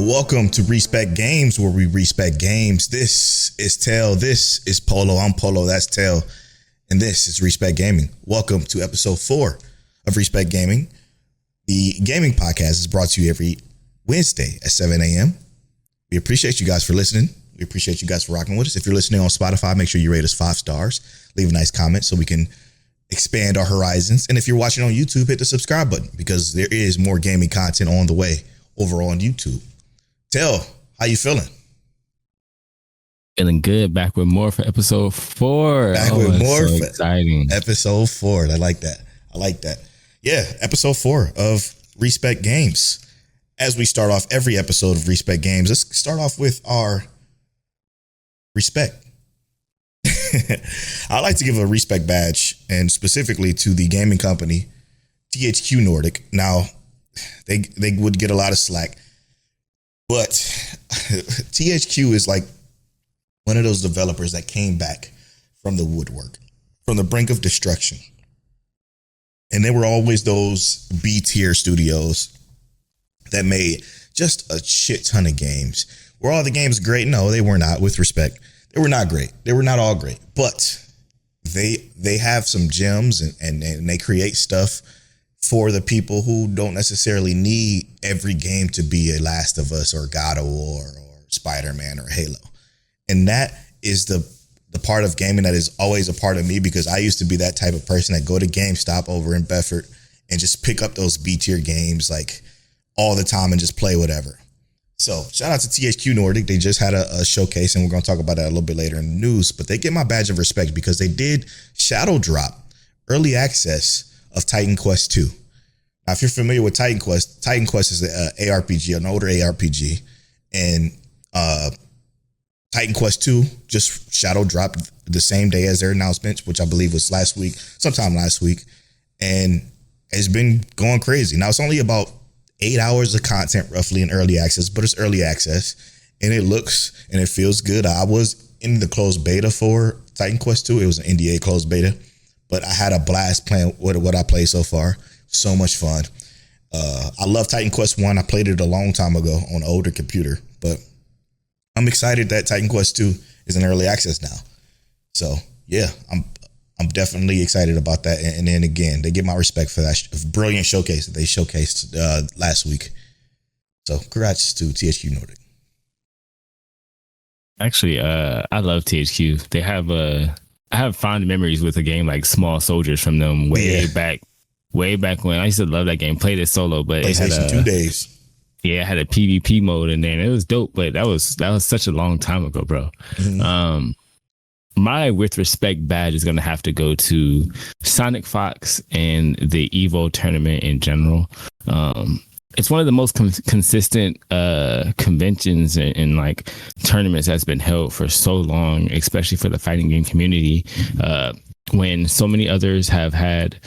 Welcome to Respec Games, where we respect games. This is Tail. This is Polo. I'm Polo. That's Tail. And this is Respec Gaming. Welcome to episode 4 of Respec Gaming. The gaming podcast is brought to you every Wednesday at 7 a.m. We appreciate you guys for listening. We appreciate you guys for rocking with us. If you're listening on Spotify, make sure you rate us 5 stars. Leave a nice comment so we can expand our horizons. And if you're watching on YouTube, hit the subscribe button because there is more gaming content on the way over on YouTube. Tell, how you feeling? Feeling good. Back with more for episode 4. Back with more so for exciting. Episode 4. I like that. Yeah, episode 4 of Respec Games. As we start off every episode of Respec Games, let's start off with our respect. I like to give a respect badge, and specifically to the gaming company THQ Nordic. Now, they would get a lot of slack, but THQ is like one of those developers that came back from the woodwork, from the brink of destruction. And there were always those B-tier studios that made just a shit ton of games. Were all the games great? No, they were not. With respect, they were not great. They were not all great, but they have some gems and they create stuff for the people who don't necessarily need every game to be a Last of Us or God of War or Spider-Man or Halo. And that is the part of gaming that is always a part of me, because I used to be that type of person that go to GameStop over in Bedford and just pick up those B-tier games like all the time and just play whatever. So shout out to THQ Nordic. They just had a showcase, and we're going to talk about that a little bit later in the news, but they get my badge of respect because they did shadow drop early access of Titan Quest 2. Now, if you're familiar with Titan Quest is an ARPG, an older ARPG, and Titan Quest 2 just shadow dropped the same day as their announcement, which I believe was sometime last week, and it's been going crazy. Now, it's only about 8 hours of content roughly in early access, but it's early access, and it looks and it feels good. I was in the closed beta for Titan Quest 2. It was an NDA closed beta, but I had a blast playing what I played so far. So much fun. I love Titan Quest 1. I played it a long time ago on an older computer, but I'm excited that Titan Quest 2 is in early access now. So yeah, I'm definitely excited about that. And then again, they get my respect for that brilliant showcase that they showcased last week. So congrats to THQ Nordic. Actually, I love THQ. They have I have fond memories with a game like Small Soldiers from them way back when. I used to love that game. Played it solo, but it had 2 days. Yeah, it had a PvP mode in there, and it was dope. But that was such a long time ago, bro. Mm-hmm. My with respect badge is gonna have to go to SonicFox and the Evo tournament in general. It's one of the most consistent conventions and like tournaments that's been held for so long, especially for the fighting game community. When so many others have had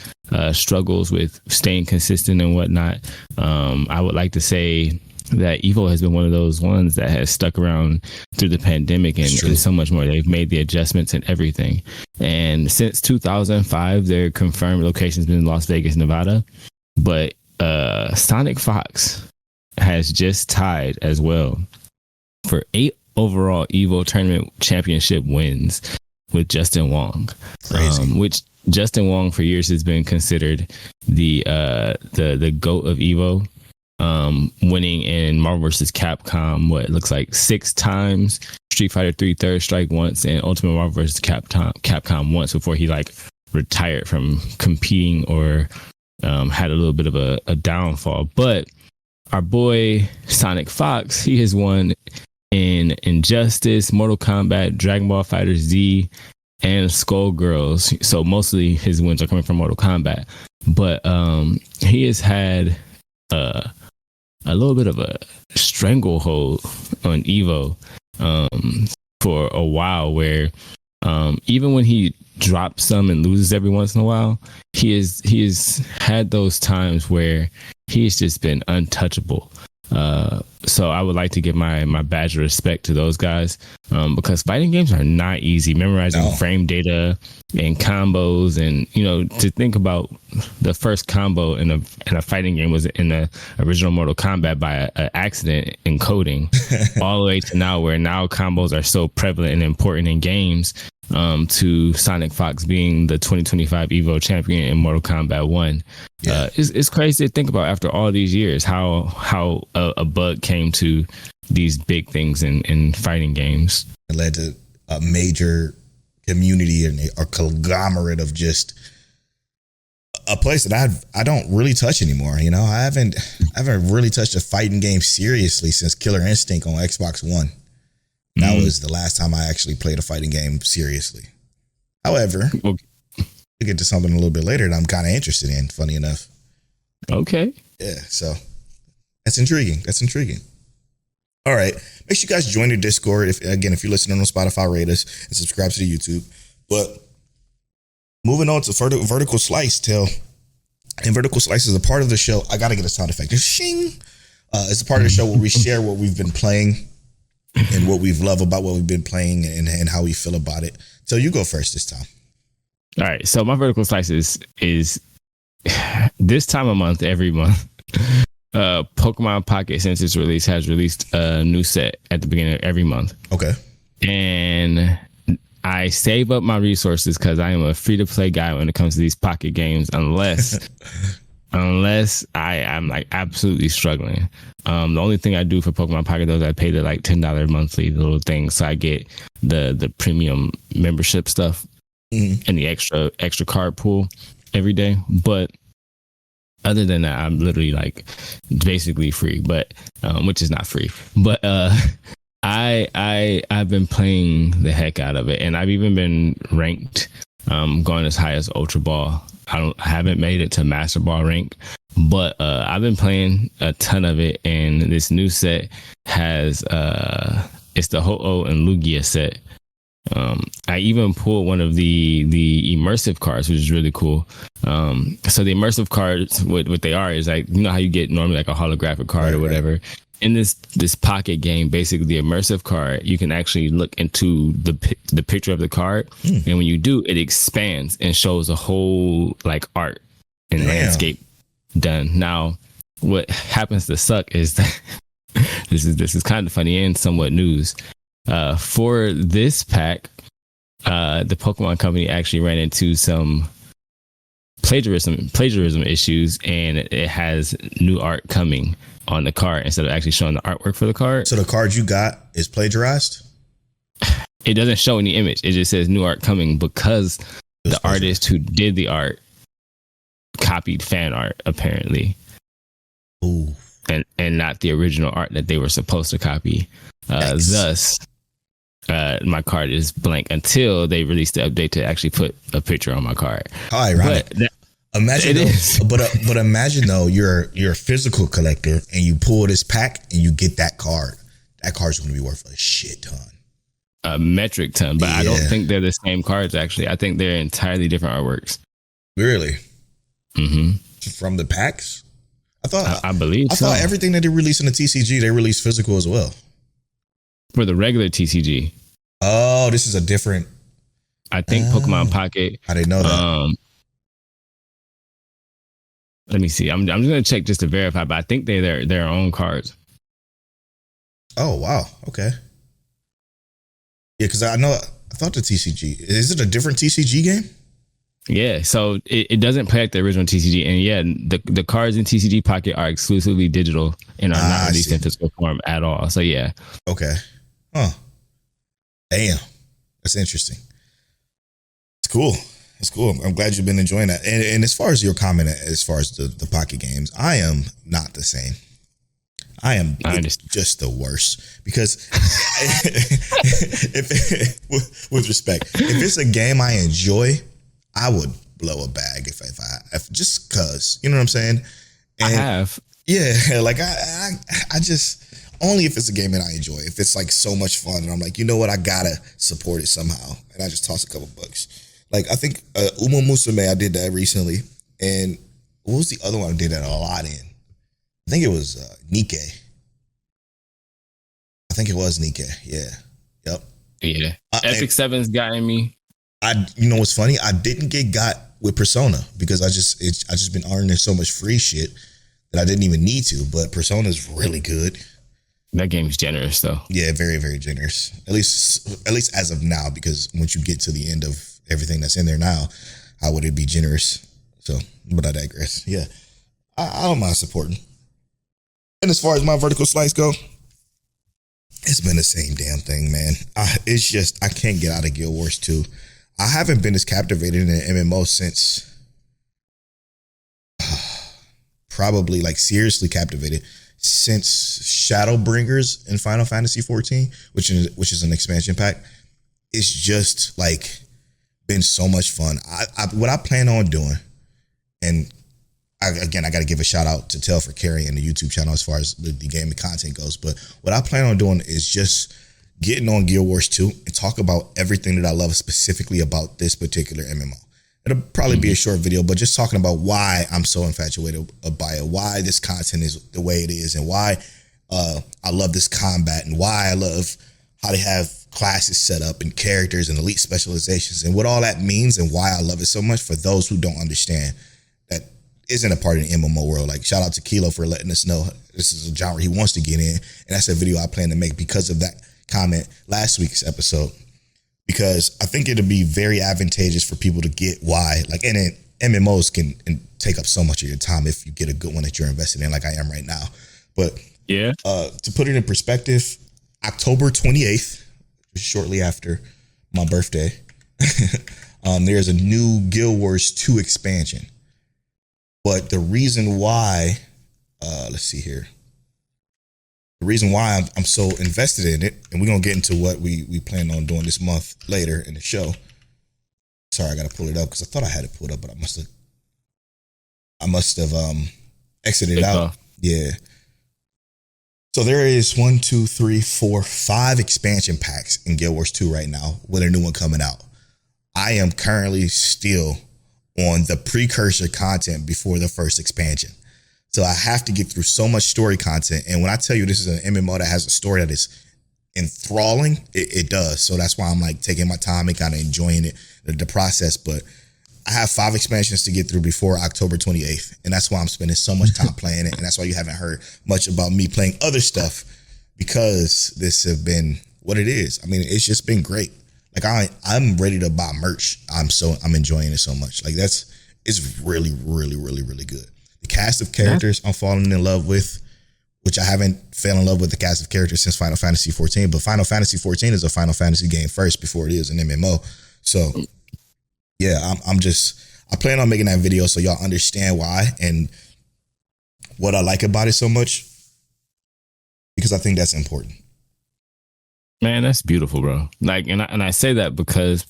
struggles with staying consistent and whatnot, I would like to say that Evo has been one of those ones that has stuck around through the pandemic and so much more. They've made the adjustments and everything. And since 2005, their confirmed location has been in Las Vegas, Nevada. But SonicFox has just tied as well for 8 overall Evo tournament championship wins with Justin Wong. Crazy. Which Justin Wong for years has been considered the GOAT of Evo. Winning in Marvel vs. Capcom, what it looks like 6 times, Street Fighter 3 Third Strike once, and Ultimate Marvel vs. Capcom once before he like retired from competing or had a little bit of a downfall. But our boy SonicFox, he has won in Injustice, Mortal Kombat, Dragon Ball FighterZ, and Skullgirls. So mostly his wins are coming from Mortal Kombat, but he has had a little bit of a stranglehold on Evo for a while, where even when he drops some and loses every once in a while, he has had those times where he's just been untouchable. So I would like to give my badge of respect to those guys, because fighting games are not easy. Memorizing frame data and combos, and to think about the first combo in a fighting game was in the original Mortal Kombat by an accident in coding, all the way to now where now combos are so prevalent and important in games. To SonicFox being the 2025 Evo champion in Mortal Kombat 1. Yeah. It's crazy to think about after all these years how a bug came to these big things in fighting games. It led to a major community and a conglomerate of just a place that I don't really touch anymore. I haven't really touched a fighting game seriously since Killer Instinct on Xbox One. That was the last time I actually played a fighting game seriously. However, we'll get to something a little bit later that I'm kind of interested in, funny enough. Okay. Yeah, so that's intriguing. All right. Make sure you guys join the Discord. If you're listening on Spotify, rate us and subscribe to the YouTube. But moving on to Vertical Slice, and Vertical Slice is a part of the show. I got to get a sound effect. Shing! It's a part of the show where we share what we've been playing and what we've loved about what we've been playing and how we feel about it. So you go first this time. All right. So my Vertical Slice is this time of month, every month. Pokemon Pocket, since its release, has released a new set at the beginning of every month. Okay. And I save up my resources because I am a free-to-play guy when it comes to these Pocket games, unless I'm like absolutely struggling. The only thing I do for Pokemon Pocket, though, is I pay the like $10 monthly little thing, so I get the premium membership stuff and the extra card pool every day. But other than that, I'm literally like basically free, but which is not free. But I've been playing the heck out of it, and I've even been ranked, going as high as Ultra Ball. I haven't made it to Master Ball rank, but I've been playing a ton of it, and this new set has it's the Ho-Oh and Lugia set. I even pulled one of the immersive cards, which is really cool. So the immersive cards, what they are is like, how you get normally like a holographic card or whatever. Right. In this Pocket game, basically the immersive card, you can actually look into the picture of the card, and when you do, it expands and shows a whole like art and landscape done. Now, what happens to suck is that this is kind of funny and somewhat news. For this pack, the Pokemon Company actually ran into some plagiarism issues, and it has new art coming on the card instead of actually showing the artwork for the card. So the card you got is plagiarized? It doesn't show any image. It just says new art coming because the artist who did the art copied fan art, apparently. Ooh. And not the original art that they were supposed to copy. Thus, my card is blank until they release the update to actually put a picture on my card. How ironic. But imagine though, you're a physical collector and you pull this pack and you get that card. That card's going to be worth a shit ton. A metric ton, but I don't think they're the same cards. Actually, I think they're entirely different artworks. Really? Mm-hmm. From the packs? I believe so. I thought everything that they released in the TCG, they released physical as well. For the regular TCG. Oh, this is a different. I think Pokemon Pocket. I didn't know that. Let me see. I'm just gonna check just to verify, but I think they're their own cards. Oh wow. Okay. Yeah, because I thought the TCG, is it a different TCG game? Yeah, so it doesn't play like the original TCG, and yeah, the cards in TCG Pocket are exclusively digital and are not released in physical form at all. So yeah. Okay. Huh. Damn. That's interesting. It's cool. It's cool. I'm glad you've been enjoying that. And as far as your comment, as far as the Pocket games, I am not the same. I just the worst because with respect, if it's a game I enjoy, I would blow a bag if just cause, you know what I'm saying? And I have. Yeah, like I just, only if it's a game that I enjoy. If it's like so much fun and I'm like, you know what, I gotta support it somehow, and I just toss a couple bucks. Like I think Uma Musume, I did that recently, and what was the other one I did that a lot in? I think it was Nikkei. think it was Nikkei. Yeah. Yep. Yeah. Epic 7's gotten me. You know what's funny? I didn't get got with Persona because I just been earning so much free shit that I didn't even need to. But Persona's really good. That game's generous though. Yeah, very, very generous. At least as of now, because once you get to the end of everything that's in there now, how would it be generous? So, but I digress. Yeah, I don't mind supporting. And as far as my vertical slice go, it's been the same damn thing, man. It's just I can't get out of Guild Wars 2. I haven't been as captivated in an MMO since probably like seriously captivated since Shadowbringers in Final Fantasy 14, which is an expansion pack. It's just like been so much fun. What I plan on doing, and I got to give a shout out to Tell for carrying the YouTube channel as far as the gaming content goes. But what I plan on doing is just getting on Guild Wars 2 and talk about everything that I love specifically about this particular MMO. It'll probably be a short video, but just talking about why I'm so infatuated by it, why this content is the way it is, and why I love this combat, and why I love how they have classes set up and characters and elite specializations, and what all that means, and why I love it so much for those who don't understand that isn't a part of the MMO world. Like, shout out to Kilo for letting us know this is a genre he wants to get in, and that's a video I plan to make because of that comment last week's episode, because I think it'll be very advantageous for people to get why, like, and MMOs can take up so much of your time if you get a good one that you're invested in, like I am right now. But yeah, to put it in perspective, October 28th, shortly after my birthday, there's a new Guild Wars 2 expansion. But the reason why, let's see here. The reason why I'm so invested in it, and we're going to get into what we plan on doing this month later in the show. Sorry, I got to pull it up because I thought I had it pulled up, but I must have exited out. Yeah. So there is 5 expansion packs in Guild Wars 2 right now with a new one coming out. I am currently still on the precursor content before the first expansion. So I have to get through so much story content. And when I tell you this is an MMO that has a story that is enthralling, it does. So that's why I'm like taking my time and kind of enjoying it, the process. But I have 5 expansions to get through before October 28th. And that's why I'm spending so much time playing it. And that's why you haven't heard much about me playing other stuff, because this has been what it is. I mean, it's just been great. Like I'm ready to buy merch. I'm enjoying it so much. Like it's really, really, really, really good. The cast of characters I'm falling in love with, which I haven't fell in love with the cast of characters since Final Fantasy 14, but Final Fantasy 14 is a Final Fantasy game first before it is an MMO. So yeah, I plan on making that video so y'all understand why and what I like about it so much, because I think that's important. Man, that's beautiful, bro. Like, and I say that because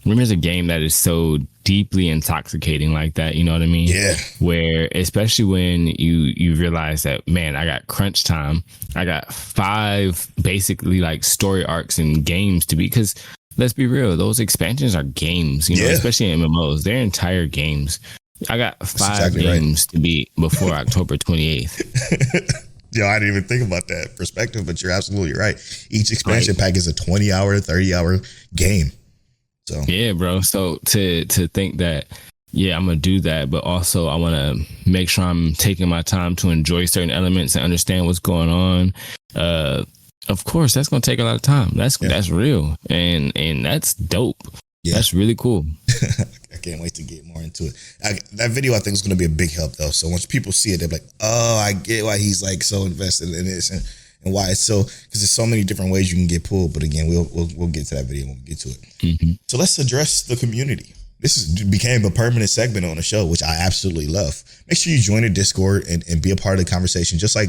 there's a game that is so deeply intoxicating like that. You know what I mean? Yeah. Where, especially when you realize that, man, I got crunch time. I got 5 basically like story arcs and games to be, because let's be real, those expansions are games, you know, especially in MMOs, they're entire games. I got 5 games to beat before October 28th. Yo, I didn't even think about that perspective, but you're absolutely right. Each expansion pack is a 20-hour, 30-hour game. So yeah, bro. So to think that, yeah, I'm gonna do that, but also I want to make sure I'm taking my time to enjoy certain elements and understand what's going on. Of course, that's gonna take a lot of time. That's real, and that's dope. Yeah. That's really cool. I can't wait to get more into it. That video I think is going to be a big help though. So once people see it, they're like, oh, I get why he's like so invested in this and why it's so, because there's so many different ways you can get pulled. But again, we'll get to that video when we get to it. Mm-hmm. So let's address the community. This became a permanent segment on the show, which I absolutely love. Make sure you join the Discord and be a part of the conversation, just like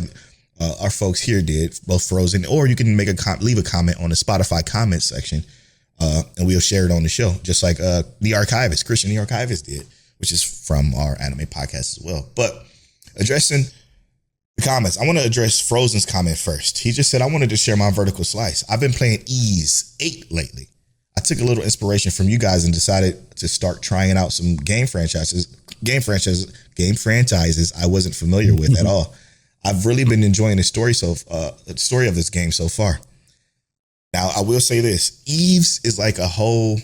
our folks here did, both Phronzen, or you can leave a comment on the Spotify comment section. And we'll share it on the show, just like the Archivist, Christian the Archivist did, which is from our anime podcast as well. But addressing the comments, I want to address Frozen's comment first. He just said, I wanted to share my vertical slice. I've been playing Ys 8 lately. I took a little inspiration from you guys and decided to start trying out some game franchises I wasn't familiar with at all. I've really been enjoying the story of this game so far. Now, I will say this: Eves is like a whole.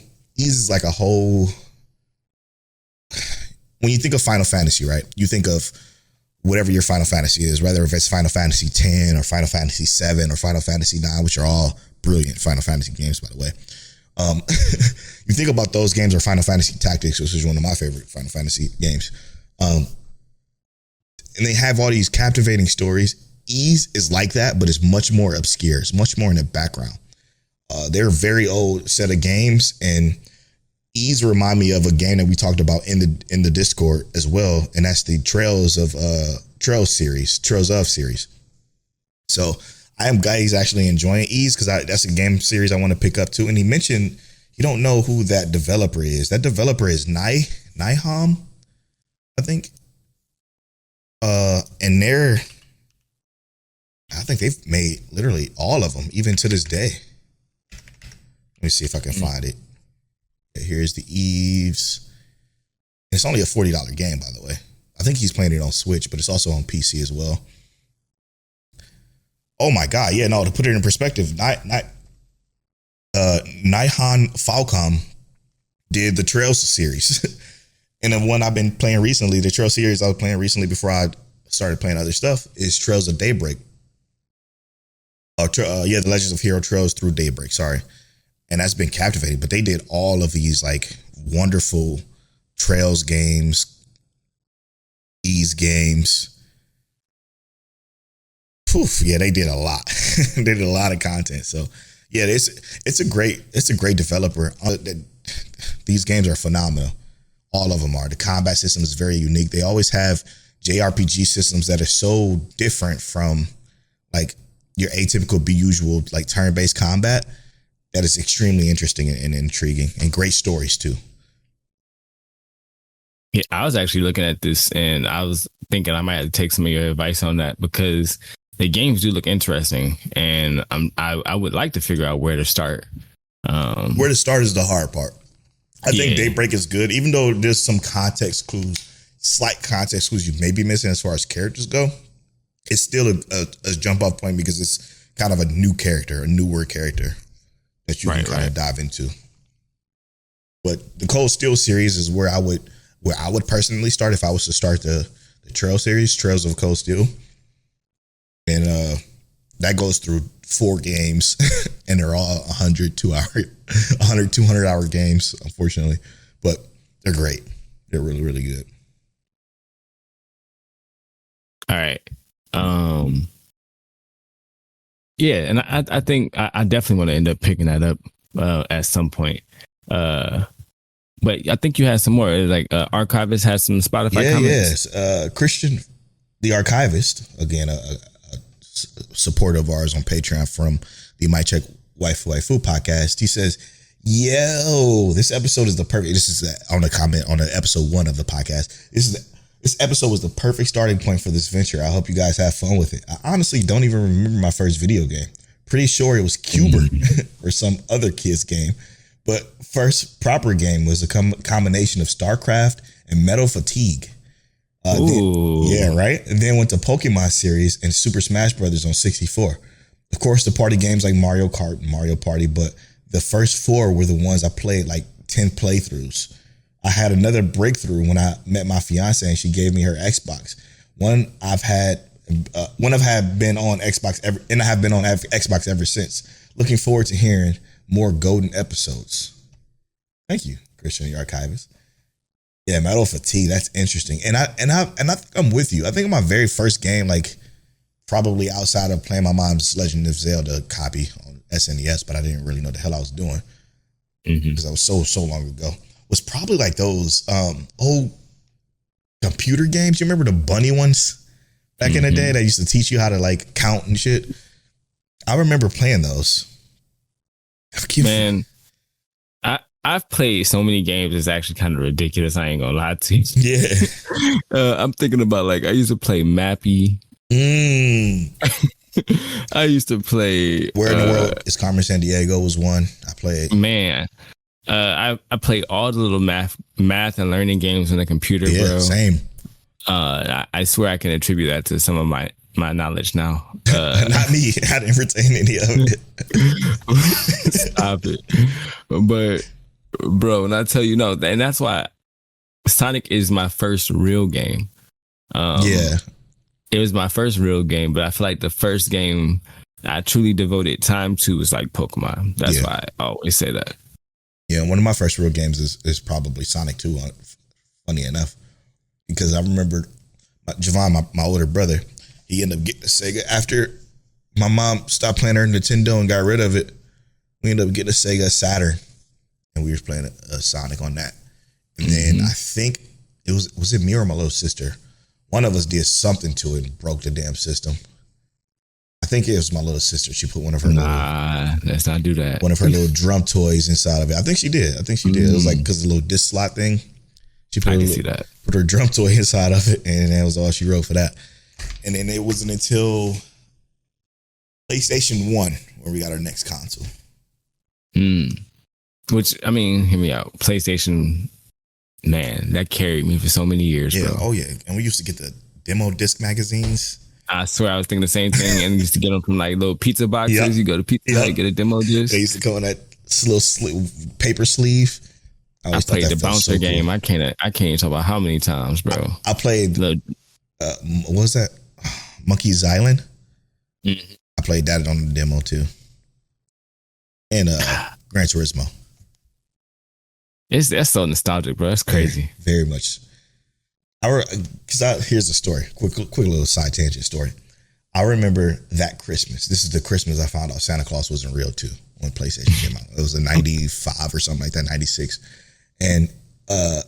When you think of Final Fantasy, right? You think of whatever your Final Fantasy is, whether if it's Final Fantasy X or Final Fantasy VII or Final Fantasy IX, which are all brilliant Final Fantasy games, by the way. You think about those games, or Final Fantasy Tactics, which is one of my favorite Final Fantasy games. And they have all these captivating stories. Ys is like that, but it's much more obscure. It's much more in the background. They're a very old set of games, and Ys remind me of a game that we talked about in the Discord as well, and that's the Trails of series. So I am glad he's actually enjoying Ys, because that's a game series I want to pick up too. And he mentioned you don't know who that developer is. That developer is Niham, I think. And I think they've made literally all of them, even to this day. Let me see if I can find it. Here's the Eves. It's only a $40 game, by the way. I think he's playing it on Switch, but it's also on PC as well. Oh my God. Yeah, no, to put it in perspective, Nihon Falcom did the Trails series. And the one I've been playing recently, the Trails series I was playing recently before I started playing other stuff, is Trails of Daybreak. The Legends of Hero Trails through Daybreak, sorry. And that's been captivating. But they did all of these like wonderful Trails games, Ys games. Poof, yeah, they did a lot. They did a lot of content. So yeah, it's a great developer. These games are phenomenal. All of them are. The combat system is very unique. They always have JRPG systems that are so different from like your atypical, usual like turn-based combat. That is extremely interesting and intriguing, and great stories too. Yeah, I was actually looking at this and I was thinking I might have to take some of your advice on that, because the games do look interesting, and I would like to figure out where to start. Where to start is the hard part. I think Daybreak is good, even though there's some slight context clues you may be missing as far as characters go. It's still a jump off point, because it's kind of a newer character that you can kind of dive into. But the Cold Steel series is where I would personally start if I was to start the Trail series, Trails of Cold Steel. And that goes through 4 games, and they're all 200 hour games, unfortunately. But they're great. They're really, really good. All right. Yeah, and I think I definitely want to end up picking that up at some point. But I think you had some more. Like Archivist has some Spotify comments. Yes. Christian, the Archivist, again, a supporter of ours on Patreon from the Mic Check Waifu podcast. He says, "Yo, this episode is the perfect." This is on a comment on episode 1 of the podcast. This episode was the perfect starting point for this venture. I hope you guys have fun with it. I honestly don't even remember my first video game. Pretty sure it was Cubert or some other kid's game. But first proper game was a combination of StarCraft and Metal Fatigue. Right? And then went to Pokemon series and Super Smash Brothers on 64. Of course, the party games like Mario Kart and Mario Party, but the first 4 were the ones I played like 10 playthroughs. I had another breakthrough when I met my fiance and she gave me her Xbox. One I've been on Xbox and I have been on Xbox ever since. Looking forward to hearing more golden episodes. Thank you, Christian, the Archivist. Yeah, Metal Fatigue. That's interesting. And I think I'm with you. I think my very first game, like probably outside of playing my mom's Legend of Zelda copy on SNES, but I didn't really know what the hell I was doing because that was so long ago, was probably like those old computer games. You remember the bunny ones back in the day that used to teach you how to like count and shit? I remember playing those. Man, I've played so many games. It's actually kind of ridiculous. I ain't gonna lie to you. Yeah. I'm thinking about like I used to play Mappy. I used to play Where in the World is Carmen Sandiego was one I played. Man, I played all the little math and learning games on the computer, bro. Same. I swear I can attribute that to some of my my knowledge now. Not me. I didn't retain any of it. Stop it. But bro, when I tell you no, and that's why Sonic is my first real game. Yeah. It was my first real game, but I feel like the first game I truly devoted time to was like Pokemon. That's why I always say that. Yeah, one of my first real games is probably Sonic 2, funny enough. Because I remember Javon, my older brother, he ended up getting a Sega. After my mom stopped playing her Nintendo and got rid of it, we ended up getting a Sega Saturn. And we were playing a Sonic on that. And then I think it was it me or my little sister? One of us did something to it and broke the damn system. I think it was my little sister. She put one of her let's not do that. One of her little drum toys inside of it. I think she did. It was like because the little disc slot thing. She put put her drum toy inside of it, and that was all she wrote for that. And then it wasn't until PlayStation 1 where we got our next console. Which, I mean, hear me out. PlayStation, man, that carried me for so many years, bro. Oh, yeah. And we used to get the demo disc magazines. I swear I was thinking the same thing, and used to get them from like little pizza boxes. Yep. You go to Pizza Hut, get a demo disc. They used to come in that little paper sleeve. I played the bouncer game. Cool. I can't even talk about how many times, bro. I played what was that? Monkey's Island. Mm-hmm. I played that on the demo too. And Gran Turismo. That's so nostalgic, bro. That's crazy. Very, very much. Here's a story. Quick little side tangent story. I remember that Christmas. This is the Christmas I found out Santa Claus wasn't real too when PlayStation came out. It was a 95 or something like that, 96. And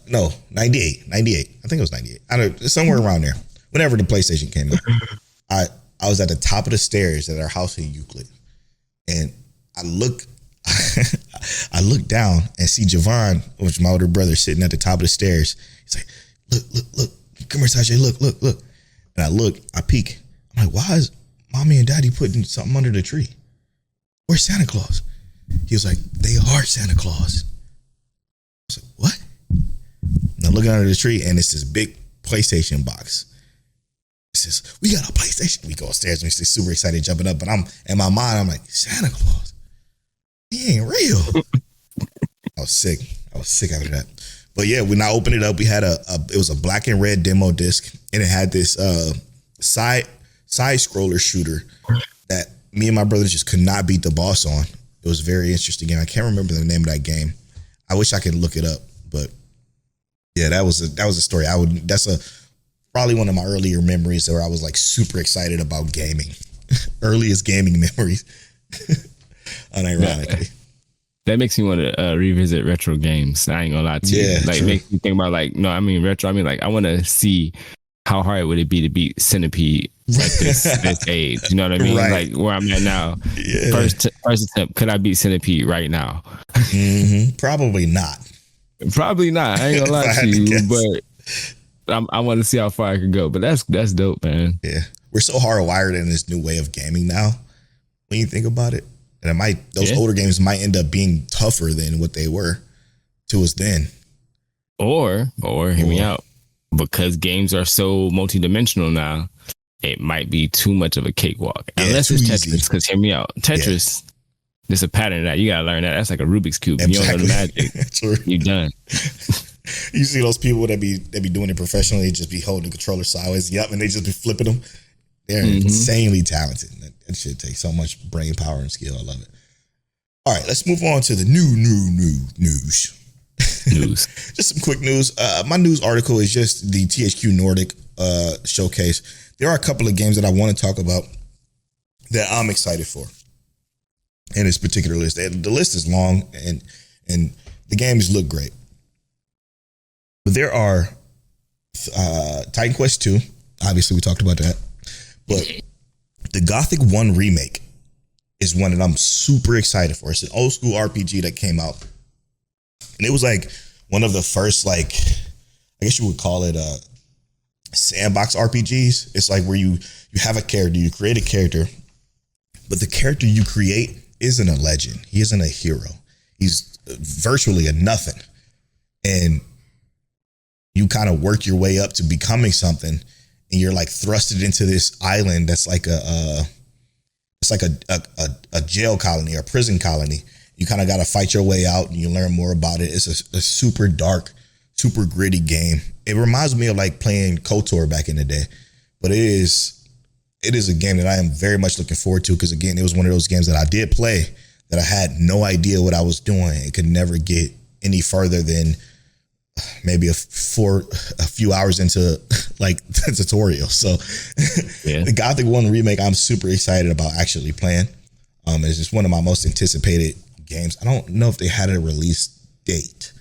no, 98. I think it was 98. I don't know, somewhere around there. Whenever the PlayStation came out. I was at the top of the stairs at our house in Euclid. And I look down and see Javon, which is my older brother, sitting at the top of the stairs. He's like, look, come here, Tajay, look. And I peek. I'm like, why is mommy and daddy putting something under the tree? Where's Santa Claus? He was like, they are Santa Claus. I was like, what? And I'm looking under the tree and it's this big PlayStation box. It says, we got a PlayStation. We go upstairs and we're super excited jumping up. But I'm in my mind, I'm like, Santa Claus? He ain't real. I was sick after that. But yeah, when I opened it up, we had it was a black and red demo disc, and it had this side scroller shooter that me and my brothers just could not beat the boss on. It was very interesting, and I can't remember the name of that game. I wish I could look it up, but yeah, that was a story. That's probably one of my earlier memories where I was like super excited about gaming. Earliest gaming memories, unironically. That makes me want to revisit retro games. I ain't gonna lie to you. Like, true. Makes me think about retro. I mean, like, I want to see how hard would it be to beat Centipede at this age. You know what I mean? Right. Like where I'm at now. Yeah. First attempt, could I beat Centipede right now? Mm-hmm. Probably not. I ain't gonna lie to you, but I want to see how far I can go. But that's dope, man. Yeah, we're so hardwired in this new way of gaming now. When you think about it. And those older games might end up being tougher than what they were to us then. Or hear me out. Because games are so multidimensional now, it might be too much of a cakewalk. Yeah, unless it's Tetris, because hear me out. Tetris, there's a pattern of that. You gotta learn that. That's like a Rubik's Cube. Exactly. You don't know the magic. You're done. You see those people that be doing it professionally, just be holding the controller sideways, and they just be flipping them. They're insanely talented. That shit takes so much brain power and skill. I love it. All right, let's move on to the new news. Just some quick news. My news article is just the THQ Nordic showcase. There are a couple of games that I want to talk about that I'm excited for in this particular list. The list is long and the games look great. But there are Titan Quest 2. Obviously, we talked about that. But the Gothic 1 remake is one that I'm super excited for. It's an old school RPG that came out. And it was like one of the first, like, I guess you would call it sandbox RPGs. It's like where you have a character, you create a character, but the character you create isn't a legend. He isn't a hero. He's virtually a nothing. And you kind of work your way up to becoming something. and you're like thrusted into this island that's like a jail colony or a prison colony. You kind of got to fight your way out, and you learn more about it. It's a super dark, super gritty game. It reminds me of like playing KOTOR back in the day, but it is a game that I am very much looking forward to, because again, it was one of those games that I did play that I had no idea what I was doing. It could never get any further than maybe a few hours into like the tutorial. So yeah. The Gothic 1 remake, I'm super excited about actually playing. It's just one of my most anticipated games. I don't know if they had a release date.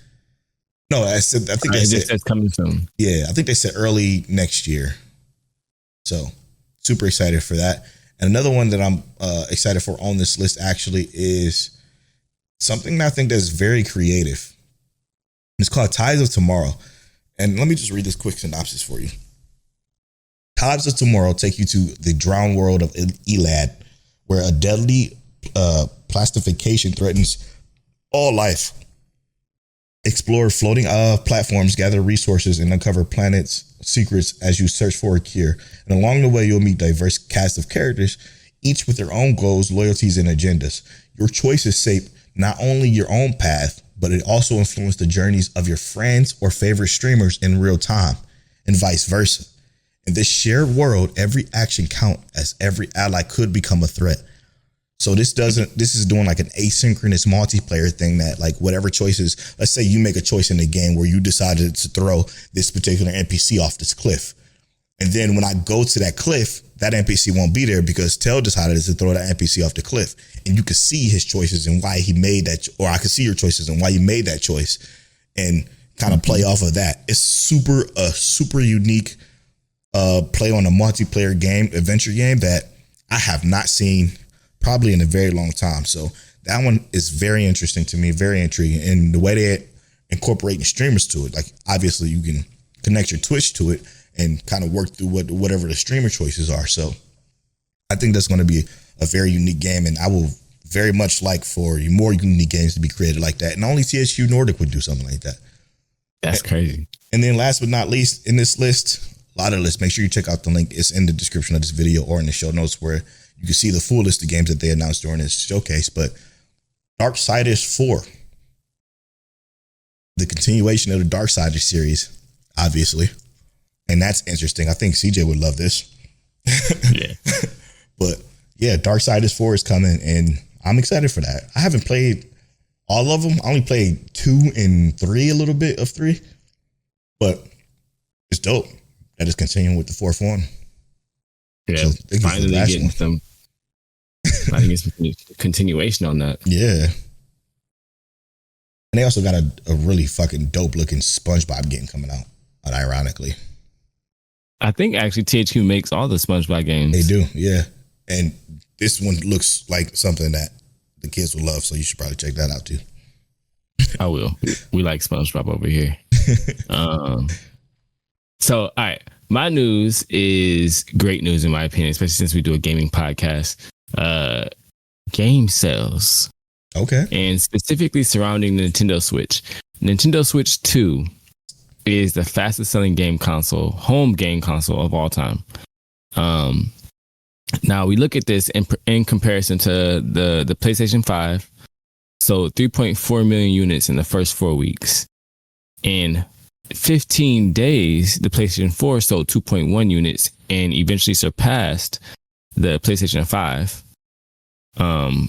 No, I think they said it's coming soon. Yeah, I think they said early next year. So super excited for that. And another one that I'm excited for on this list actually is something that I think that's very creative. It's called Tides of Tomorrow. And let me just read this quick synopsis for you. Tides of Tomorrow take you to the drowned world of Elad, where a deadly plastification threatens all life. Explore floating platforms, gather resources, and uncover planets' secrets as you search for a cure. And along the way, you'll meet diverse cast of characters, each with their own goals, loyalties, and agendas. Your choices shape not only your own path, but it also influences the journeys of your friends or favorite streamers in real time, and vice versa. In this shared world, every action counts, as every ally could become a threat. So this is doing like an asynchronous multiplayer thing that like whatever choices, let's say you make a choice in the game where you decided to throw this particular NPC off this cliff. And then when I go to that cliff, that NPC won't be there because Tell decided to throw that NPC off the cliff. And you can see his choices and why he made that, or I can see your choices and why you made that choice, and kind of play off of that. It's super unique play on a multiplayer game, adventure game that I have not seen probably in a very long time. So that one is very interesting to me, very intriguing. And the way they incorporating streamers to it, like obviously you can connect your Twitch to it and kind of work through whatever the streamer choices are. So I think that's going to be a very unique game, and I will very much like for more unique games to be created like that. And only THQ Nordic would do something like that. That's crazy. And then last but not least in this list, a lot of lists, make sure you check out the link. It's in the description of this video or in the show notes, where you can see the full list of games that they announced during this showcase. But Darksiders 4, the continuation of the Darksiders series, obviously. And that's interesting. I think CJ would love this. Yeah. But yeah, Darksiders 4 is coming, and I'm excited for that. I haven't played all of them. I only played 2 and 3, a little bit of 3. But it's dope that it's continuing with the 4th one. Yeah, So finally getting some continuation on that. Yeah. And they also got a really fucking dope looking SpongeBob game coming out, unironically. I think actually THQ makes all the SpongeBob games. They do, yeah. And this one looks like something that the kids will love, so you should probably check that out too. I will. We like SpongeBob over here. So, all right. My news is great news in my opinion, especially since we do a gaming podcast. Game sales. Okay. And specifically surrounding the Nintendo Switch. Nintendo Switch 2 is the fastest selling home game console of all time. Now we look at this in comparison to the PlayStation 5. So 3.4 million units in the first 4 weeks. In 15 days, the PlayStation 4 sold 2.1 units and eventually surpassed the PlayStation 5,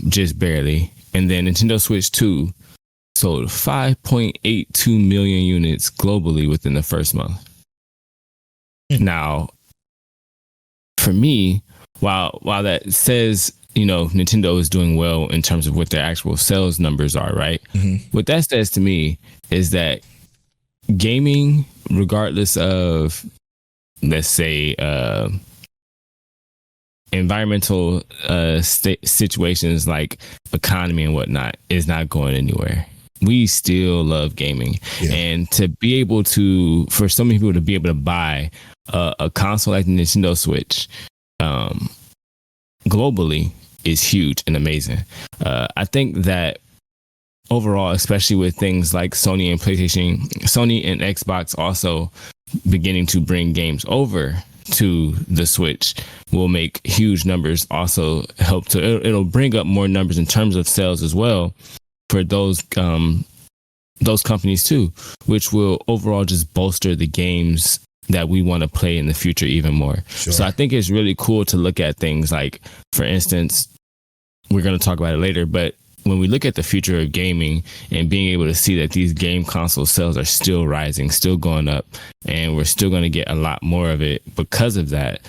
just barely. And then Nintendo Switch 2 sold 5.82 million units globally within the first month. Now, for me, while that says, Nintendo is doing well in terms of what their actual sales numbers are, right? Mm-hmm. What that says to me is that gaming, regardless of, let's say, environmental situations like economy and whatnot, is not going anywhere. We still love gaming. Yeah. And to be able to, for so many people to be able to buy a console like the Nintendo Switch globally is huge and amazing. I think that overall, especially with things like Sony and Xbox also beginning to bring games over to the Switch will make huge numbers. Also help to it'll bring up more numbers in terms of sales as well for those companies too, which will overall just bolster the games that we want to play in the future even more. Sure. So I think it's really cool to look at things like, for instance, we're going to talk about it later, but when we look at the future of gaming and being able to see that these game console sales are still rising, still going up, and we're still going to get a lot more of it because of that,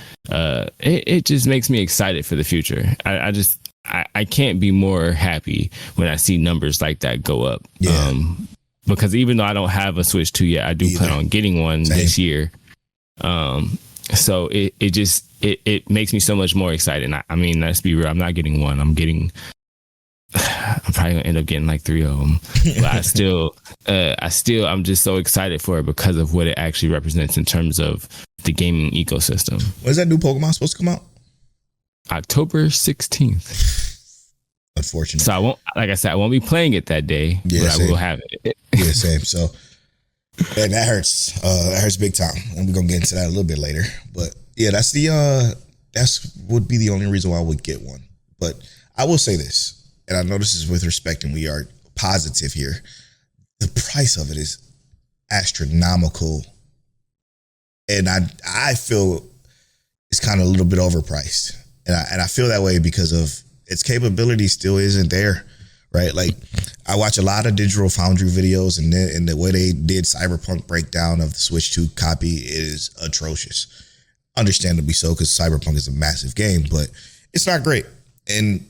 it just makes me excited for the future. I can't be more happy when I see numbers like that go up. Yeah. Because even though I don't have a Switch 2 yet, I do plan on getting one this year. So it makes me so much more excited. I mean, let's be real, I'm not getting one. I'm probably gonna end up getting like 3 of them. But I'm just so excited for it because of what it actually represents in terms of the gaming ecosystem. When's that new Pokemon supposed to come out? October 16th. Unfortunate. So I won't be playing it that day, but I will have it. Yeah, same. So, and that hurts. That hurts big time. And we're gonna get into that a little bit later. But yeah, that's would be the only reason why I would get one. But I will say this, and I know this is with respect, and we are positive here. The price of it is astronomical, and I feel it's kind of a little bit overpriced, and I feel that way because of its capability still isn't there, right? Like, I watch a lot of Digital Foundry videos, and the way they did Cyberpunk breakdown of the Switch 2 copy is atrocious. Understandably so, because Cyberpunk is a massive game, but it's not great. And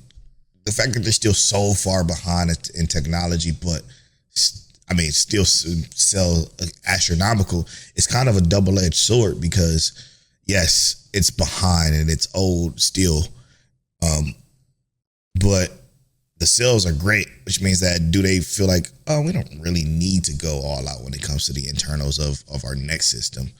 the fact that they're still so far behind in technology, but I mean, still sell astronomical, it's kind of a double-edged sword because, yes, it's behind and it's old still, but the sales are great, which means that do they feel like, oh, we don't really need to go all out when it comes to the internals of our next system.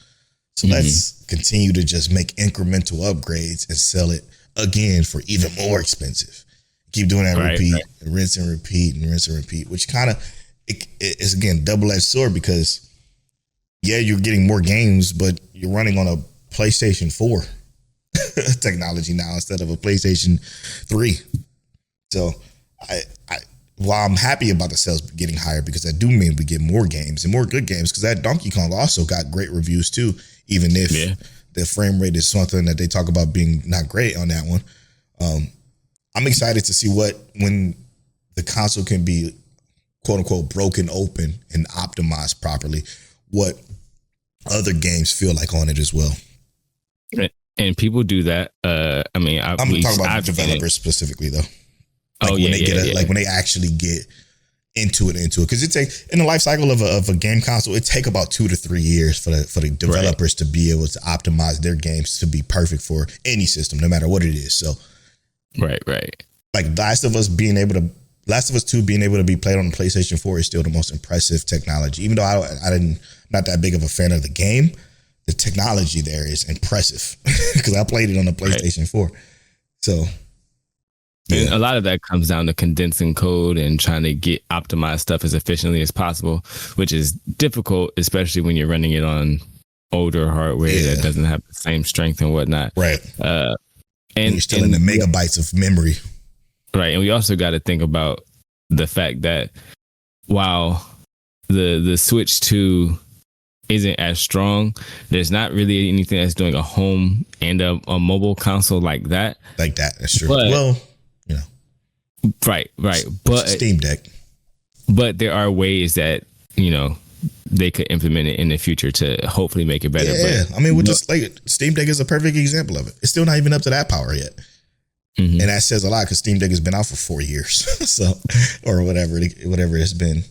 So let's continue to just make incremental upgrades and sell it again for even more expensive. Keep doing that, repeat, and rinse and repeat, which kind of is, again, double-edged sword because, yeah, you're getting more games, but you're running on a PlayStation 4 technology now instead of a PlayStation 3. So while I'm happy about the sales getting higher, because that do mean we get more games and more good games, because that Donkey Kong also got great reviews too, even if the frame rate is something that they talk about being not great on that one. I'm excited to see when the console can be quote unquote broken open and optimized properly, what other games feel like on it as well. And people do that. I mean, I'm talking about the developers specifically though. Like when they actually get into it, because it takes, in the life cycle of a game console, it take about 2 to 3 years for the developers to be able to optimize their games to be perfect for any system, no matter what it is. So, right. Like Last of Us 2 being able to be played on the PlayStation 4 is still the most impressive technology. Even though I'm not that big of a fan of the game, the technology there is impressive because I played it on the PlayStation 4. So. Yeah. And a lot of that comes down to condensing code and trying to get optimized stuff as efficiently as possible, which is difficult, especially when you're running it on older hardware that doesn't have the same strength and whatnot. Right. And you're still in the megabytes of memory. Right. And we also got to think about the fact that while the Switch 2 isn't as strong, there's not really anything that's doing a home and a mobile console like that. That's true. Well, Right. But Steam Deck. But there are ways that, they could implement it in the future to hopefully make it better. Yeah. I mean, just like Steam Deck is a perfect example of it. It's still not even up to that power yet. Mm-hmm. And that says a lot because Steam Deck has been out for 4 years. So, or whatever it's been.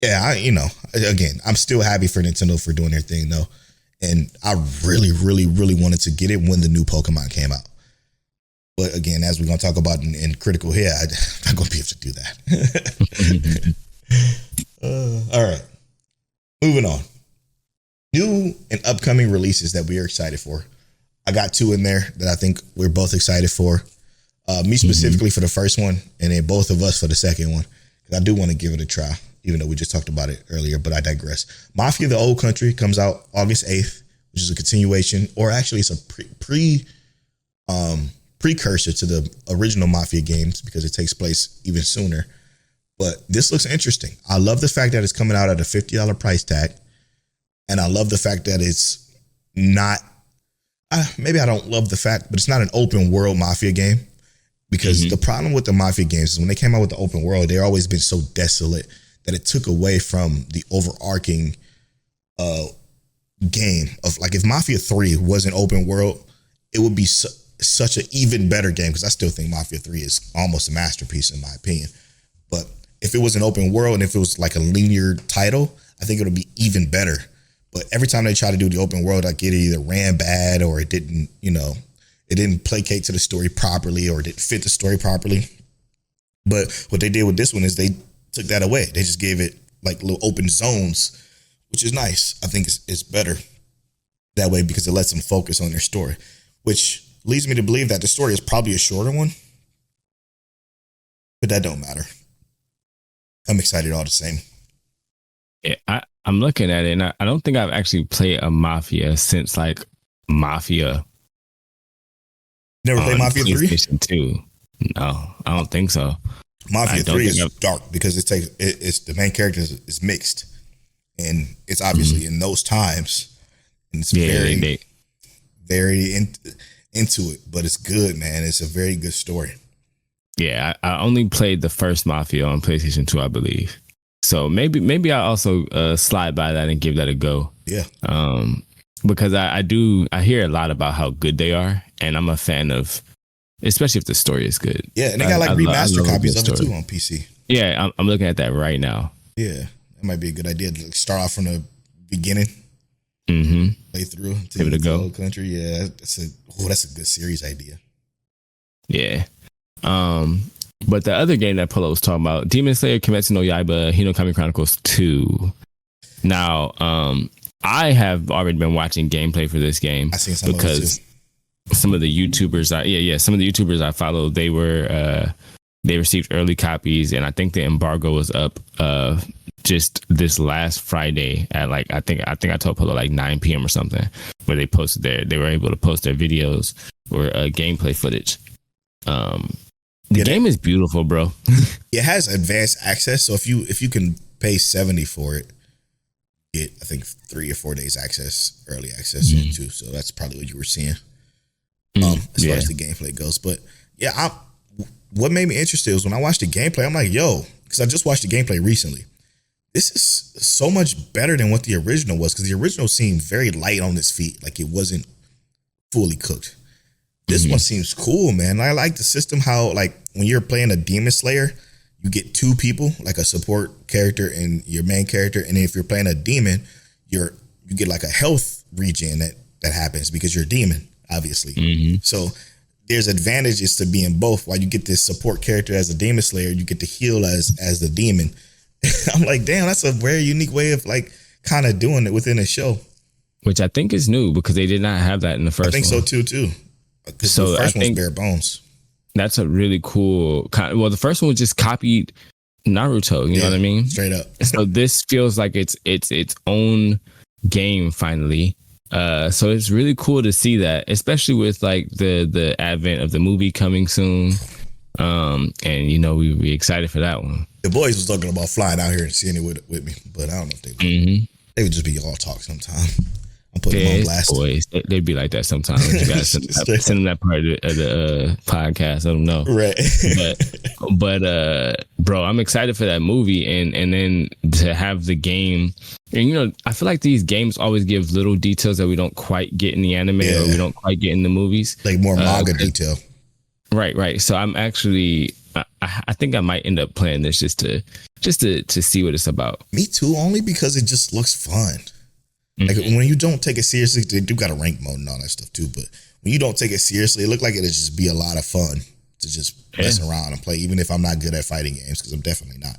Again, I'm still happy for Nintendo for doing their thing though. And I really, really, really wanted to get it when the new Pokemon came out. But again, as we're going to talk about in Critical here, I'm not going to be able to do that. All right. Moving on. New and upcoming releases that we are excited for. I got 2 in there that I think we're both excited for. Me specifically for the first one, and then both of us for the second one. Because I do want to give it a try, even though we just talked about it earlier, but I digress. Mafia: The Old Country comes out August 8th, which is a continuation, or actually it's a precursor to the original Mafia games because it takes place even sooner. But this looks interesting. I love the fact that it's coming out at a $50 price tag. And I love the fact that it's not, maybe I don't love the fact, but it's not an open world Mafia game. Because the problem with the Mafia games is when they came out with the open world, they've always been so desolate that it took away from the overarching game of, like, if Mafia 3 was an open world, it would be such an even better game, because I still think Mafia 3 is almost a masterpiece in my opinion. But if it was an open world and if it was like a linear title, I think it would be even better. But every time they try to do the open world, like, it either ran bad or it didn't, it didn't placate to the story properly or it didn't fit the story properly. But what they did with this one is they took that away. They just gave it like little open zones, which is nice. I think it's better that way because it lets them focus on their story, which leads me to believe that the story is probably a shorter one, but that don't matter. I'm excited all the same. Yeah, I'm looking at it, and I don't think I've actually played a Mafia since like Mafia. Never played Mafia 3? 2. No, I don't think so. Mafia 3 is dark because it's the main character is mixed, and it's obviously in those times, and it's very into it, but it's good, man. It's a very good story. Yeah, I only played the first Mafia on PlayStation 2, I believe. So maybe I also slide by that and give that a go. Yeah. Because I hear a lot about how good they are, and I'm a fan of, especially if the story is good. Yeah, and they got like remastered copies of it too on PC. Yeah, I'm looking at that right now. Yeah, that might be a good idea to start off from the beginning. Play through. Give it a go. Country. Yeah, that's a good series idea. Yeah. But the other game that Polo was talking about, Demon Slayer Kimetsu no Yaiba Hinokami Chronicles 2. Now, I have already been watching gameplay for this game. I seen some because some of the YouTubers some of the YouTubers I follow, they received early copies, and I think the embargo was up just this last Friday at like I think I told Polo like 9 p.m. or something, where they were able to post their videos or gameplay footage. The game is beautiful, bro. It has advanced access, so if you can pay $70 for it, get I think 3 or 4 days access, early access too. So that's probably what you were seeing. As far as the gameplay goes. But yeah, what made me interested was when I watched the gameplay, I'm like, yo, because I just watched the gameplay recently. This is so much better than what the original was, because the original seemed very light on its feet, like it wasn't fully cooked. This one seems cool, man. I like the system, how like when you're playing a Demon Slayer, you get 2 people, like a support character and your main character. And if you're playing a demon, you get like a health regen that happens because you're a demon, obviously. So there's advantages to being both. While you get this support character as a Demon Slayer, you get to heal as the demon. I'm like, damn, that's a very unique way of like kind of doing it within a show. Which I think is new because they did not have that in the first one. I think so too. Because the first one's bare bones. That's a really cool. Well, the first one was just copied Naruto. You know what I mean? Straight up. So this feels like it's its own game finally. So it's really cool to see that, especially with like the advent of the movie coming soon. And we excited for that one. The boys was talking about flying out here and seeing it with me, but I don't know if they would. They would just be all talk sometime. I'm putting them on blast. Boys, they'd be like that sometimes. You guys send them that part of the podcast. I don't know. Right. but bro, I'm excited for that movie and then to have the game. And I feel like these games always give little details that we don't quite get in the anime or we don't quite get in the movies. Like more manga detail. Right. So I'm actually, I think I might end up playing this just to see what it's about. Me too, only because it just looks fun. Like when you don't take it seriously, they do got a rank mode and all that stuff too. But when you don't take it seriously, it looked like it'd just be a lot of fun to just mess around and play, even if I'm not good at fighting games, because I'm definitely not.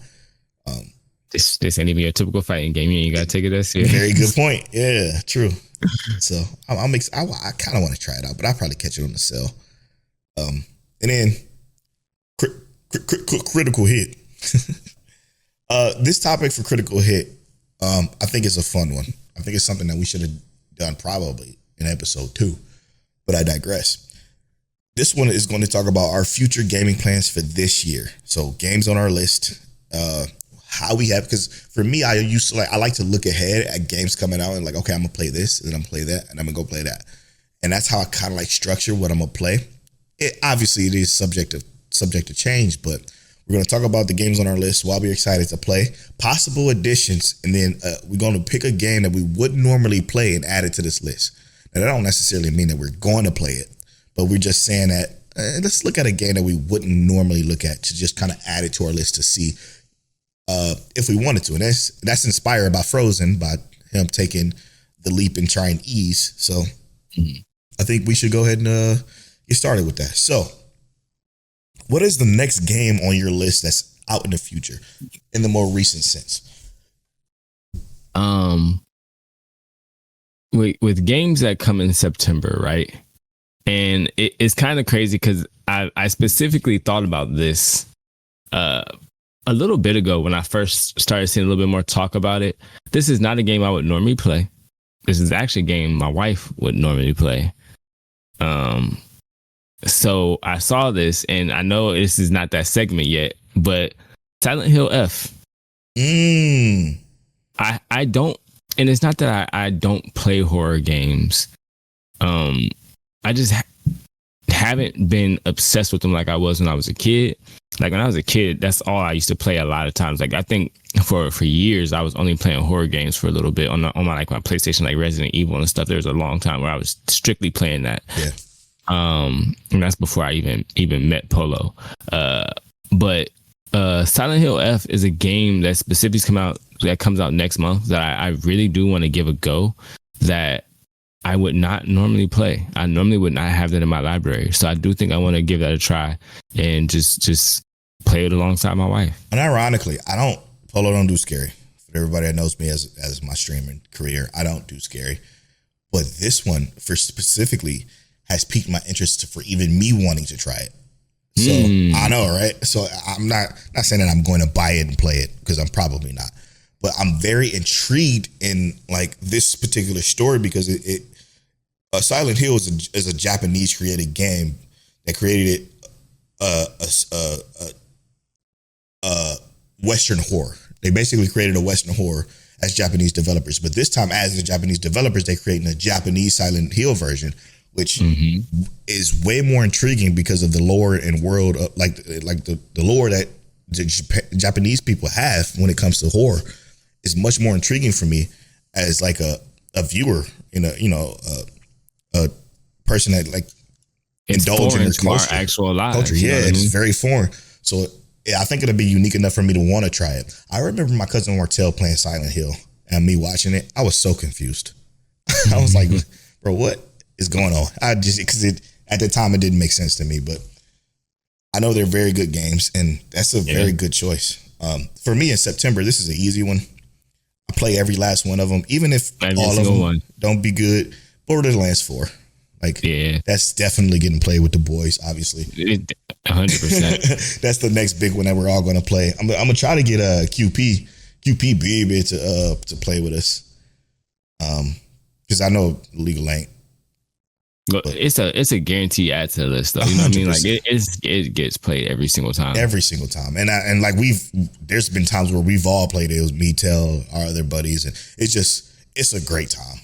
This ain't even your typical fighting game. You ain't got to take it that serious. Very good point. Yeah, true. So I kind of want to try it out, but I'll probably catch it on the sale. And then critical hit. This topic for critical hit, I think is a fun one. I think it's something that we should have done probably in episode 2, but I digress. This one is going to talk about our future gaming plans for this year. So games on our list, how we have, because for me, I like to look ahead at games coming out and like, okay, I'm gonna play this and then I'm gonna play that and I'm gonna go play that. And that's how I kind of like structure what I'm gonna play. Obviously it is subject to change, but we're going to talk about the games on our list, why we're excited to play, possible additions, and then we're going to pick a game that we wouldn't normally play and add it to this list. Now, that don't necessarily mean that we're going to play it, but we're just saying that let's look at a game that we wouldn't normally look at to just kind of add it to our list to see if we wanted to. And that's inspired by Phronzen, by him taking the leap and trying ease. So I think we should go ahead and get started with that. So what is the next game on your list that's out in the future in the more recent sense? With games that come in September, right? And it's kind of crazy because I specifically thought about this a little bit ago when I first started seeing a little bit more talk about it. This is not a game I would normally play. This is actually a game my wife would normally play. So I saw this, and I know this is not that segment yet, but Silent Hill F. I don't, and it's not that I don't play horror games. I just haven't been obsessed with them like I was when I was a kid. Like when I was a kid, that's all I used to play a lot of times. Like I think for years I was only playing horror games for a little bit on my PlayStation, like Resident Evil and stuff. There was a long time where I was strictly playing that. Yeah. And that's before I even met Polo. But Silent Hill F is a game that specifically comes out next month that I really do want to give a go, that I would not normally play. I normally would not have that in my library. So I do think I want to give that a try and just play it alongside my wife. And ironically, Polo don't do scary. For everybody that knows me as my streaming career, I don't do scary. But this one specifically has piqued my interest for even me wanting to try it. So I know, right? So I'm not saying that I'm going to buy it and play it, because I'm probably not. But I'm very intrigued in like this particular story because Silent Hill is a Japanese created game that created Western horror. They basically created a Western horror as Japanese developers, but this time as the Japanese developers, they created a Japanese Silent Hill version, which is way more intriguing because of the lore and world of, like the lore that the Japanese people have when it comes to horror is much more intriguing for me as like a viewer, a person that like indulge in their culture. Actual lives, culture. Yeah, it's very foreign. So I think it'll be unique enough for me to want to try it. I remember my cousin Martell playing Silent Hill and me watching it. I was so confused. I was like, bro, what is going on? Because at the time it didn't make sense to me, but I know they're very good games, and that's a very good choice. For me in September, this is an easy one. I play every last one of them, even if all of them don't be good. Borderlands 4, that's definitely getting played with the boys. Obviously, 100%. That's the next big one that we're all going to play. I'm gonna try to get a QP baby to play with us, because I know legal ain't. But it's a guarantee add to the list, though. You know what I mean? Like it gets played every single time. Every single time, and like there's been times where we've all played it. It was me, Tell, our other buddies, and it's a great time.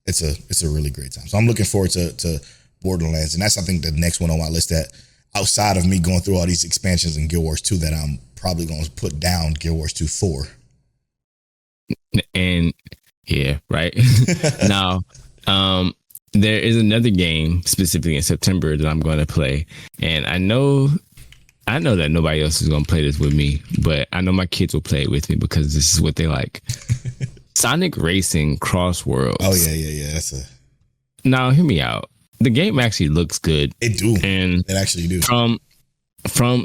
It's a really great time. So I'm looking forward to Borderlands, and that's I think the next one on my list. That outside of me going through all these expansions in Guild Wars 2, that I'm probably going to put down Guild Wars 2 4. And yeah, right now. There is another game specifically in September that I'm going to play, and I know that nobody else is going to play this with me, but I know my kids will play it with me because this is what they like. Sonic Racing Cross Worlds. Oh yeah. Now hear me out. The game actually looks good. It do, and it actually do. From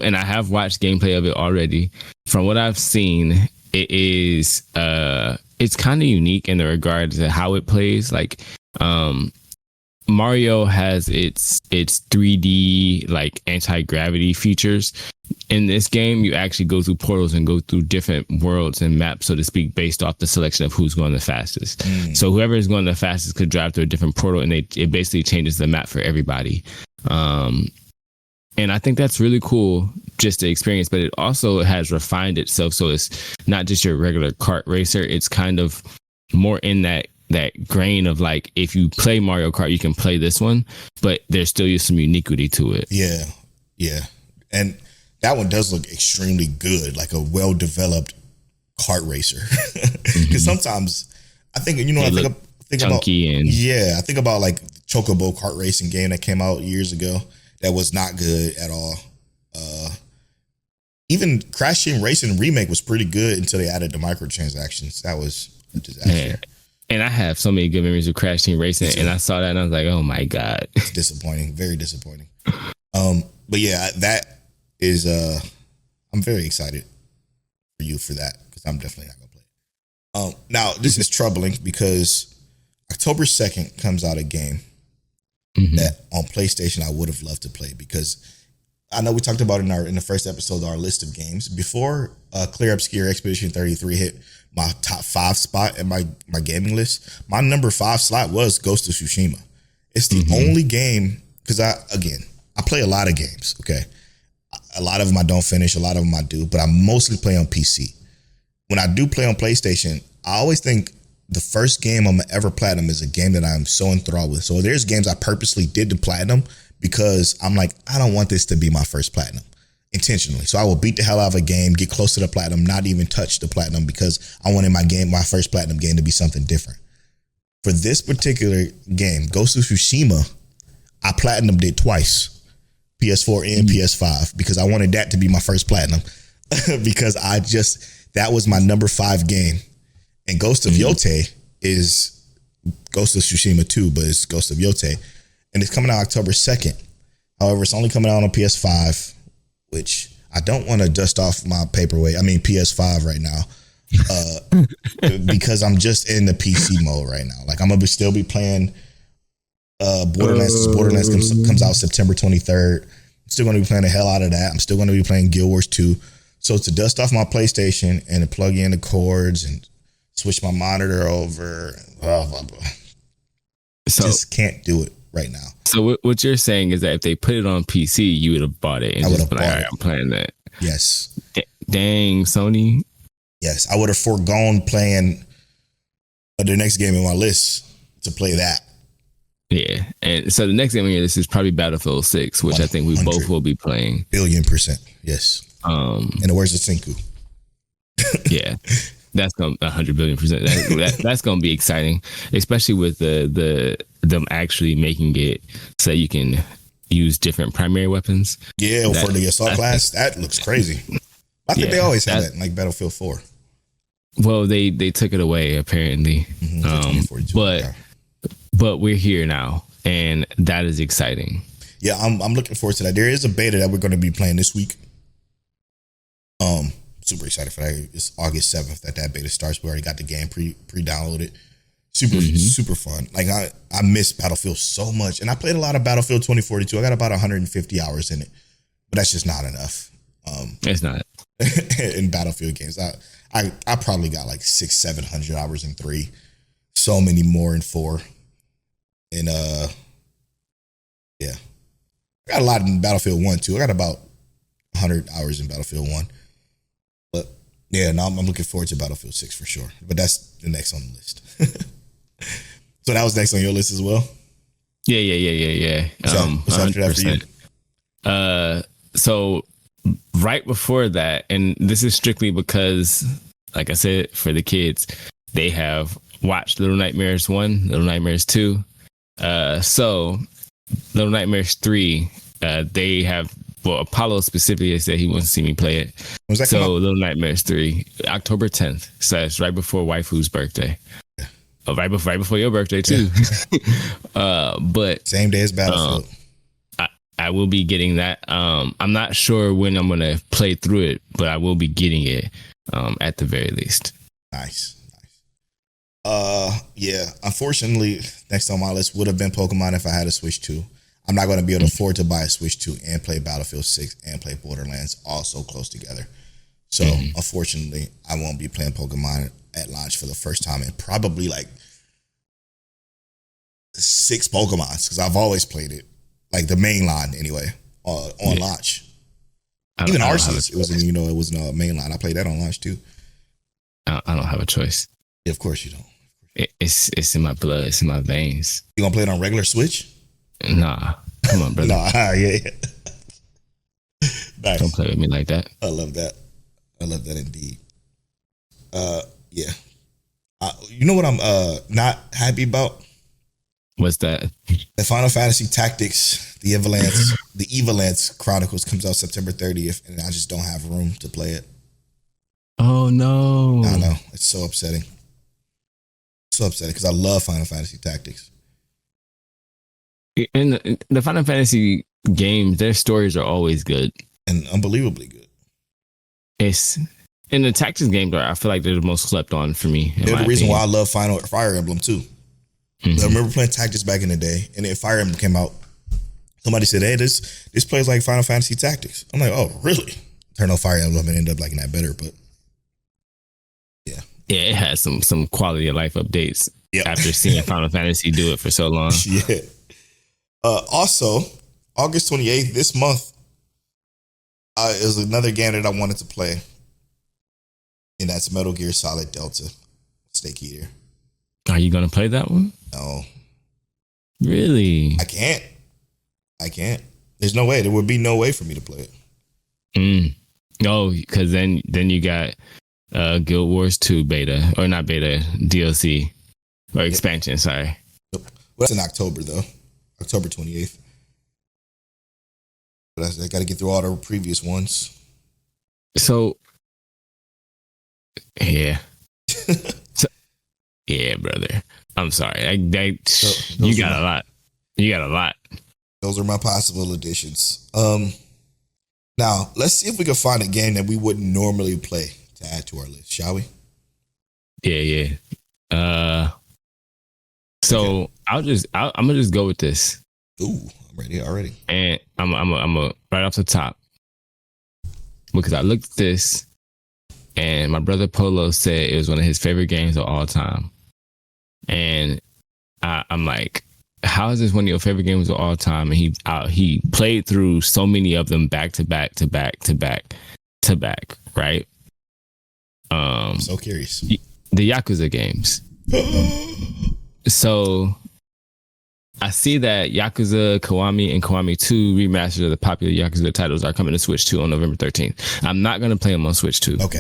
and I have watched gameplay of it already. From what I've seen, it is it's kind of unique in the regard to how it plays. Like Mario has its 3D like anti-gravity features. In this game, you actually go through portals and go through different worlds and maps, so to speak, based off the selection of who's going the fastest. So whoever is going the fastest could drive through a different portal, and it basically changes the map for everybody. And I think that's really cool just to experience, but it also has refined itself. So it's not just your regular kart racer. It's kind of more in that grain of like, if you play Mario Kart, you can play this one, but there's still some uniquity to it. Yeah. Yeah. And that one does look extremely good, like a well-developed kart racer. Because sometimes I think, you know, I think about, I think about like Chocobo kart racing game that came out years ago that was not good at all. Even Crash Team Racing Remake was pretty good until they added the microtransactions. That was a disaster. Man. And I have so many good memories of Crash Team Racing, and I saw that and I was like, oh my God. It's disappointing, very disappointing. But yeah, that is, I'm very excited for you for that, because I'm definitely not going to play it. Now, this is troubling because October 2nd comes out a game that on PlayStation I would have loved to play, because I know we talked about it in the first episode, our list of games. Before Clear Obscure Expedition 33 hit my top 5 spot in my gaming list, my number 5 slot was Ghost of Tsushima. It's the only game, because I play a lot of games, okay? A lot of them I don't finish, a lot of them I do, but I mostly play on PC. When I do play on PlayStation, I always think the first game I'm ever platinum is a game that I'm so enthralled with. So there's games I purposely did to platinum because I'm like, I don't want this to be my first platinum intentionally. So I will beat the hell out of a game, get close to the platinum, not even touch the platinum, because I wanted my first platinum game to be something different. For this particular game, Ghost of Tsushima, I platinumed it twice, PS4 and PS5, because I wanted that to be my first platinum because that was my number 5 game. And Ghost of Yote is Ghost of Tsushima 2, but it's Ghost of Yote. And it's coming out October 2nd. However, it's only coming out on PS5, which I don't want to dust off my PS5 right now, because I'm just in the PC mode right now. Like, I'm going to still be playing Borderlands. Borderlands comes out September 23rd. I'm still going to be playing the hell out of that. I'm still going to be playing Guild Wars 2. So to dust off my PlayStation and to plug in the cords and switch my monitor over, blah, blah, blah. So, just can't do it right now. So what you're saying is that if they put it on PC, you would have bought it and just been like, all right, I'm playing that. Yes. Dang, Sony. Yes, I would have foregone playing the next game in my list to play that. Yeah, and so the next game on your list is probably Battlefield 6, which I think we both will be playing. Billion%, yes. In the words of Senku. Yeah, that's going 100 billion%. That's going to be exciting, especially with them actually making it so you can use different primary weapons. Yeah, for the assault class, that looks crazy. I think they always have that in like Battlefield 4. Well, they took it away apparently, but we're here now, and that is exciting. Yeah, I'm looking forward to that. There is a beta that we're going to be playing this week. Super excited for that. It's August 7th that beta starts. We already got the game pre-downloaded. Super fun. Like I miss Battlefield so much, and I played a lot of Battlefield 2042. I got about 150 hours in it, but that's just not enough. It's not in Battlefield games. I probably got like 600-700 hours in 3. So many more in 4. And yeah, I got a lot in Battlefield 1 too. I got about 100 hours in Battlefield 1. But yeah, now I'm looking forward to Battlefield 6 for sure. But that's the next on the list. So that was next on your list as well? Yeah. What's after that for you? So right before that, and this is strictly because, like I said, for the kids, they have watched Little Nightmares 1, Little Nightmares 2. So Little Nightmares 3, they have, well, Apollo specifically said he wants to see me play it. Was that so Little Nightmares 3, October 10th. So it's right before Waifu's birthday. Oh, right before your birthday too. Yeah. But same day as Battlefield. I will be getting that. I'm not sure when I'm gonna play through it, but I will be getting it at the very least. Nice. Yeah. Unfortunately, next on my list would have been Pokemon if I had a Switch 2. I'm not going to be able to afford to buy a Switch 2 and play Battlefield 6 and play Borderlands all so close together. So, unfortunately, I won't be playing Pokemon at launch for the first time in probably like 6 Pokemons because I've always played it, like the main line anyway, on launch. Even Arceus, it was in a main line. I played that on launch too. I don't have a choice. Yeah, of course you don't. It's in my blood. It's in my veins. You gonna play it on regular Switch? Nah, come on, brother. Yeah. Nice. Don't play with me like that. I love that. I love that indeed. Yeah. You know what I'm not happy about? What's that? The Final Fantasy Tactics, the Evalance Chronicles comes out September 30th, and I just don't have room to play it. Oh no! I know, it's so upsetting. So upsetting because I love Final Fantasy Tactics. In the Final Fantasy games, their stories are always good and unbelievably good. It's in the Tactics games, I feel like they're the most slept on for me. They're the reason why I love Fire Emblem too. I remember playing Tactics back in the day, and then Fire Emblem came out. Somebody said, "Hey, this plays like Final Fantasy Tactics." I'm like, "Oh, really?" Turn on Fire Emblem and end up liking that better, but yeah, it has some quality of life updates. After seeing Final Fantasy do it for so long. Yeah. Also, August 28th this month is another game that I wanted to play, and that's Metal Gear Solid Delta Snake Eater. Are you gonna play that one? No. Really? I can't. There's no way. There would be no way for me to play it. No, because then you got Guild Wars 2 beta, or not beta, DLC or expansion. Sorry. Well, that's in October though, October 28th. But I got to get through all the previous ones. So, yeah. Yeah, brother. I'm sorry. You got a lot. You got a lot. Those are my possible additions. Now, let's see if we can find a game that we wouldn't normally play to add to our list, shall we? Yeah. So okay. I'm gonna just go with this. Ooh, I'm ready already. And I'm right off the top, because I looked at this, and my brother Polo said it was one of his favorite games of all time. And I'm like, how is this one of your favorite games of all time? And he played through so many of them back to back, right? I'm so curious. The Yakuza games. So I see that Yakuza Kiwami and Kiwami 2 remastered of the popular Yakuza titles are coming to Switch 2 on November 13th. I'm not going to play them on Switch 2. Okay.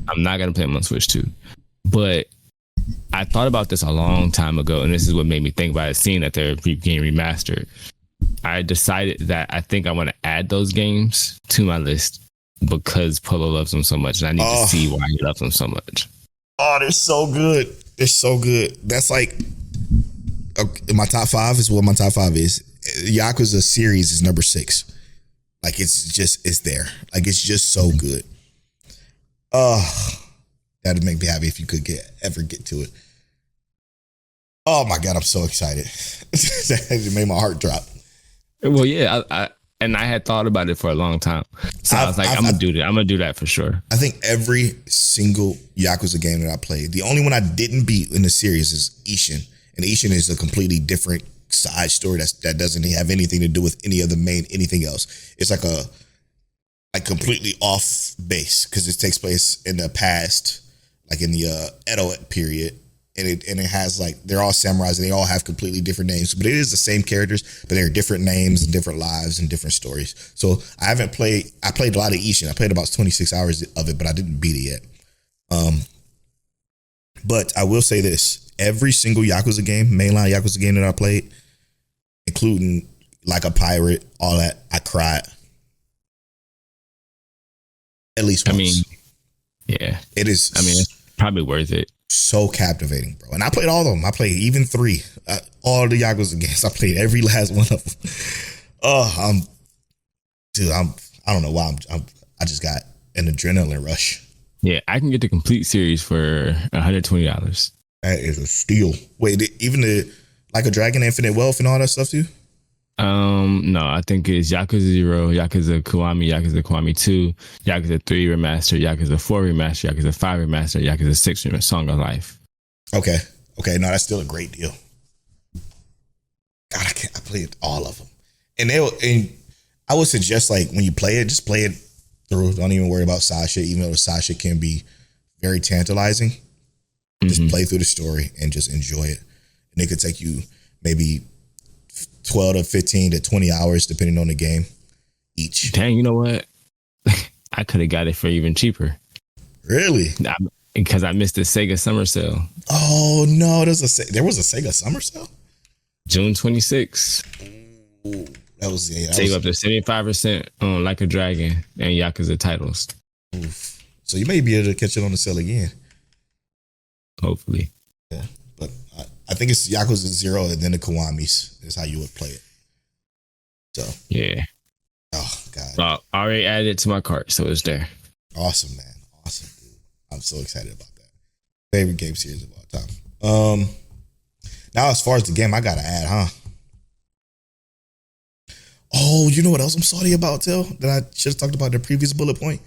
I'm not going to play them on Switch 2. But I thought about this a long time ago, and this is what made me think about it, seeing that they're getting remastered. I decided that I think I want to add those games to my list because Polo loves them so much, and I need to see why he loves them so much. Oh, they're so good. They're so good. That's like my top 5 is what my top 5 is. Yakuza series is number 6. Like it's there. Like it's just so good. That'd make me happy if you could ever get to it. Oh my God, I'm so excited. It made my heart drop. Well, yeah, I had thought about it for a long time. So I was like, I'm gonna do that. I'm gonna do that for sure. I think every single Yakuza game that I played, the only one I didn't beat in the series is Ishin. And Ishin is a completely different side story that doesn't have anything to do with any of the main anything else. It's like completely off base because it takes place in the past, like in the Edo period, and it has like they're all samurais and they all have completely different names, but it is the same characters, but they're different names and different lives and different stories. So I played a lot of Ishin. I played about 26 hours of it, but I didn't beat it yet. But I will say this. Every single Yakuza game, mainline Yakuza game that I played, including Like a Pirate, all that, I cried. At least once. I mean, yeah. It is. I mean, it's probably worth it. So captivating, bro. And I played all of them. I played even 3. All the Yakuza games. I played every last one of them. I don't know why. I just got an adrenaline rush. Yeah, I can get the complete series for $120. That is a steal. Wait, even the Like a Dragon, Infinite Wealth, and all that stuff too. No, I think it's Yakuza 0, Yakuza Kiwami, Yakuza Kiwami 2, Yakuza 3 remaster, Yakuza 4 remaster, Yakuza 5 remaster, Yakuza 6 remaster, Song of Life. Okay. No, that's still a great deal. God, I played all of them, and I would suggest, like, when you play it, just play it through. Don't even worry about side shit, even though the side shit can be very tantalizing. Just play through the story and just enjoy it. And it could take you maybe 12 to 15 to 20 hours, depending on the game each. Dang, you know what? I could have got it for even cheaper. Really? Because I missed the Sega Summer Sale. Oh, no. There was a Sega Summer Sale? June 26th. Ooh, save up to 75% on Like a Dragon and Yakuza titles. Oof. So you may be able to catch it on the sale again. Hopefully. Yeah. But I think it's Yakuza 0 and then the Kiwamis is how you would play it. So. Yeah. Oh, God. I already added it to my cart, so it's there. Awesome, man. Awesome, dude. I'm so excited about that. Favorite game series of all time. Now, as far as the game, I got to add, huh? Oh, you know what else I'm salty about, Till? That I should have talked about in the previous bullet point?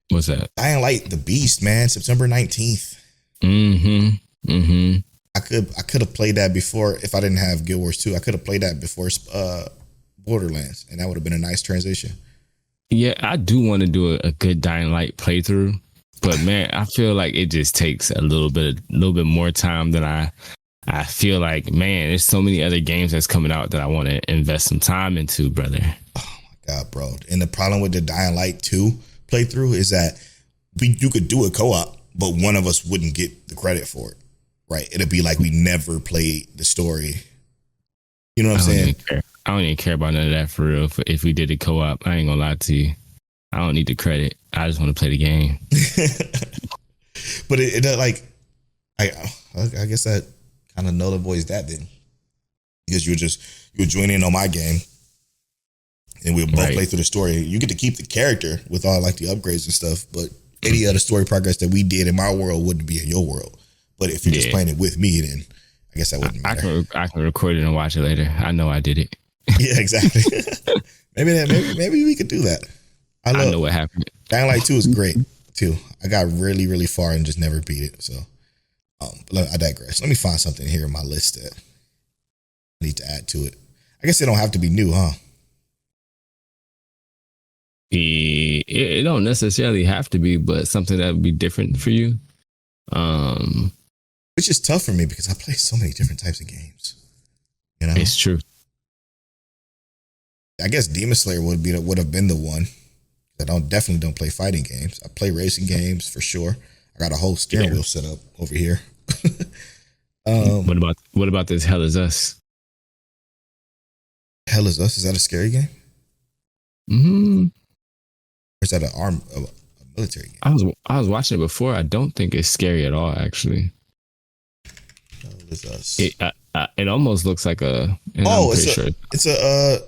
What's that? Dying Light, The Beast, man. September 19th. I could have played that before, if I didn't have Guild Wars 2. I could have played that before Borderlands, and that would have been a nice transition. Yeah, I do want to do a good Dying Light playthrough, but man, I feel like it just takes a little bit more time than I feel like, man, there's so many other games that's coming out that I want to invest some time into, brother. Oh my God, bro. And the problem with the Dying Light 2 playthrough is that you could do a co-op, but one of us wouldn't get the credit for it, right? It'd be like we never played the story. You know what I'm saying? I don't even care about none of that for real. If we did a co-op, I ain't gonna lie to you. I don't need the credit. I just want to play the game. But I guess that kind of nullifies that then, because you'll join in on my game, and we'll both play through the story. You get to keep the character with all like the upgrades and stuff, but any other story progress that we did in my world wouldn't be in your world. But if you're just playing it with me, then I guess that wouldn't matter. I can record it and watch it later. I know I did it. Yeah, exactly. maybe we could do that. I know what happened. Dying Light 2 is great too. I got really, really far and just never beat it. So I digress. Let me find something here in my list that I need to add to it. I guess it don't have to be new, huh? It don't necessarily have to be, but something that would be different for you. Which is tough for me because I play so many different types of games. You know, it's true. I guess Demon Slayer would have been the one. I definitely don't play fighting games. I play racing games for sure. I got a whole steering wheel set up over here. What about this Hell Is Us? Hell Is Us? Is that a scary game? Mm-hmm. Or is that a military game? I was watching it before. I don't think it's scary at all, actually. Hell Is Us. It almost looks like a. It's a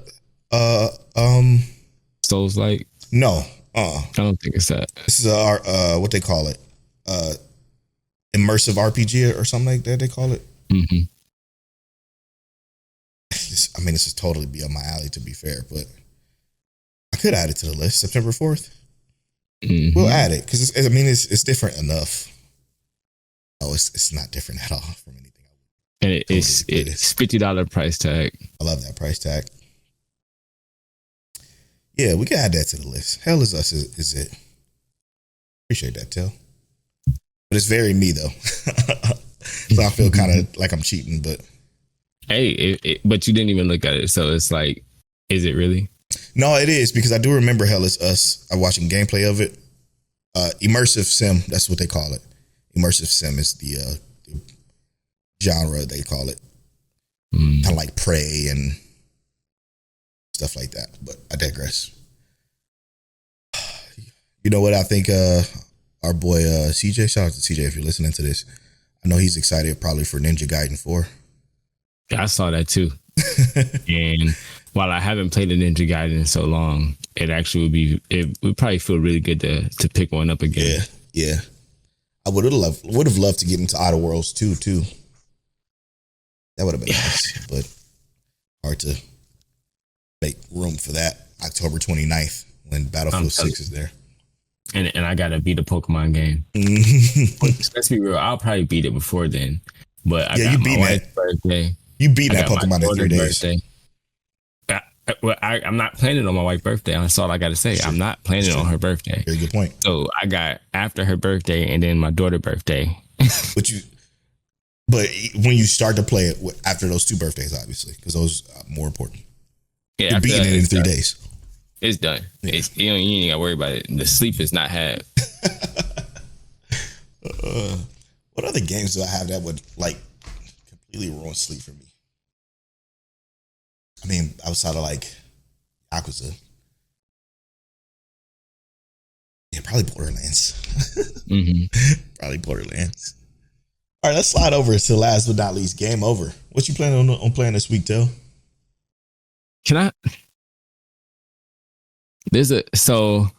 Souls-like. No, I don't think it's that. This is what they call it, immersive RPG or something like that. They call it. Mm-hmm. This is totally be up my alley, to be fair, but I could add it to the list. September 4th. Mm-hmm. We'll add it because it's different enough. Oh, it's not different at all from anything. And it's $50 price tag. I love that price tag. Yeah, we can add that to the list. Hell Is Us is it. Appreciate that, Till. But it's very me, though. So I feel kind of like I'm cheating, but. Hey, but you didn't even look at it. So it's like, is it really? No, it is, because I do remember Hell Is Us. I'm watching gameplay of it. Immersive sim, that's what they call it. Immersive sim is the genre they call it. Kind of like Prey and stuff like that, but I digress. You know what I think? Our boy CJ, shout out to CJ if you're listening to this. I know he's excited probably for Ninja Gaiden 4. Yeah, I saw that too. And while I haven't played a Ninja Gaiden in so long, it would probably feel really good to pick one up again. Yeah. I would have loved to get into Outer Worlds 2 too. That would have been nice, but hard to make room for that. October 29th when Battlefield 6 is there. And I gotta beat a Pokemon game. Let's be real, I'll probably beat it before then. But I got my wife's birthday. You beat that Pokemon in 3 days. Birthday. I'm not planning on my wife's birthday. That's all I got to say. I'm not planning on her birthday. Very good point. So I got after her birthday and then my daughter's birthday. But when you start to play it after those 2 birthdays, obviously, because those are more important. Yeah, you're beating it in 3 days. It's done. Yeah. You ain't got to worry about it. The sleep is not had. What other games do I have that would like completely ruin sleep for me? I mean, outside of like Yakuza. Yeah, probably Borderlands. Probably Borderlands. All right, let's slide over to last but not least, Game Over. What you planning on playing this week, Tel? So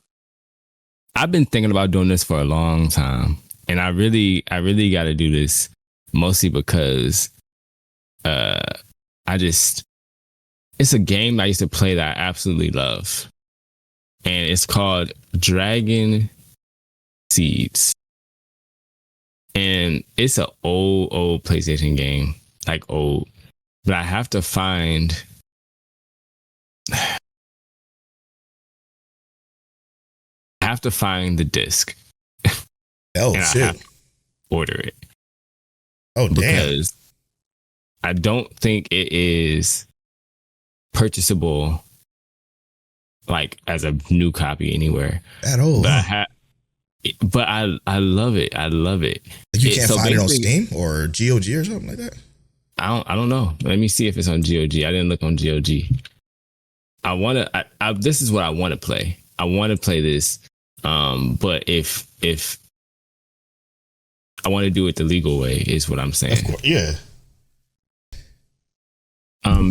I've been thinking about doing this for a long time, and I really got to do this mostly because it's a game I used to play that I absolutely love, and it's called Dragon Seeds, and it's an old PlayStation game, like old, but I have to find. The disc. Oh shit! I have to order it. Oh damn! Because I don't think it is purchasable like as a new copy anywhere at all. But I love it. I love it. You can't find it on Steam or GOG or something like that. I don't know. Let me see if it's on GOG. I didn't look on GOG. This is what I want to play. I want to play this. But if I want to do it the legal way, is what I'm saying. Of course, yeah.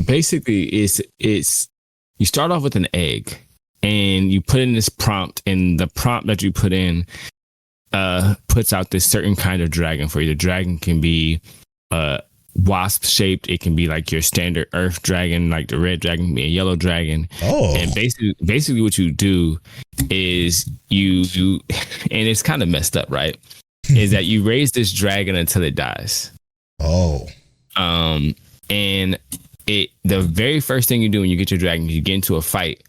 Basically, it's you start off with an egg, and you put in this prompt, and the prompt that you put in puts out this certain kind of dragon for you. The dragon can be wasp shaped. It can be like your standard earth dragon, like the red dragon can be a yellow dragon. Oh. And basically what you do is you and it's kind of messed up, right? Is that you raise this dragon until it dies. Oh. And the very first thing you do when you get your dragon, you get into a fight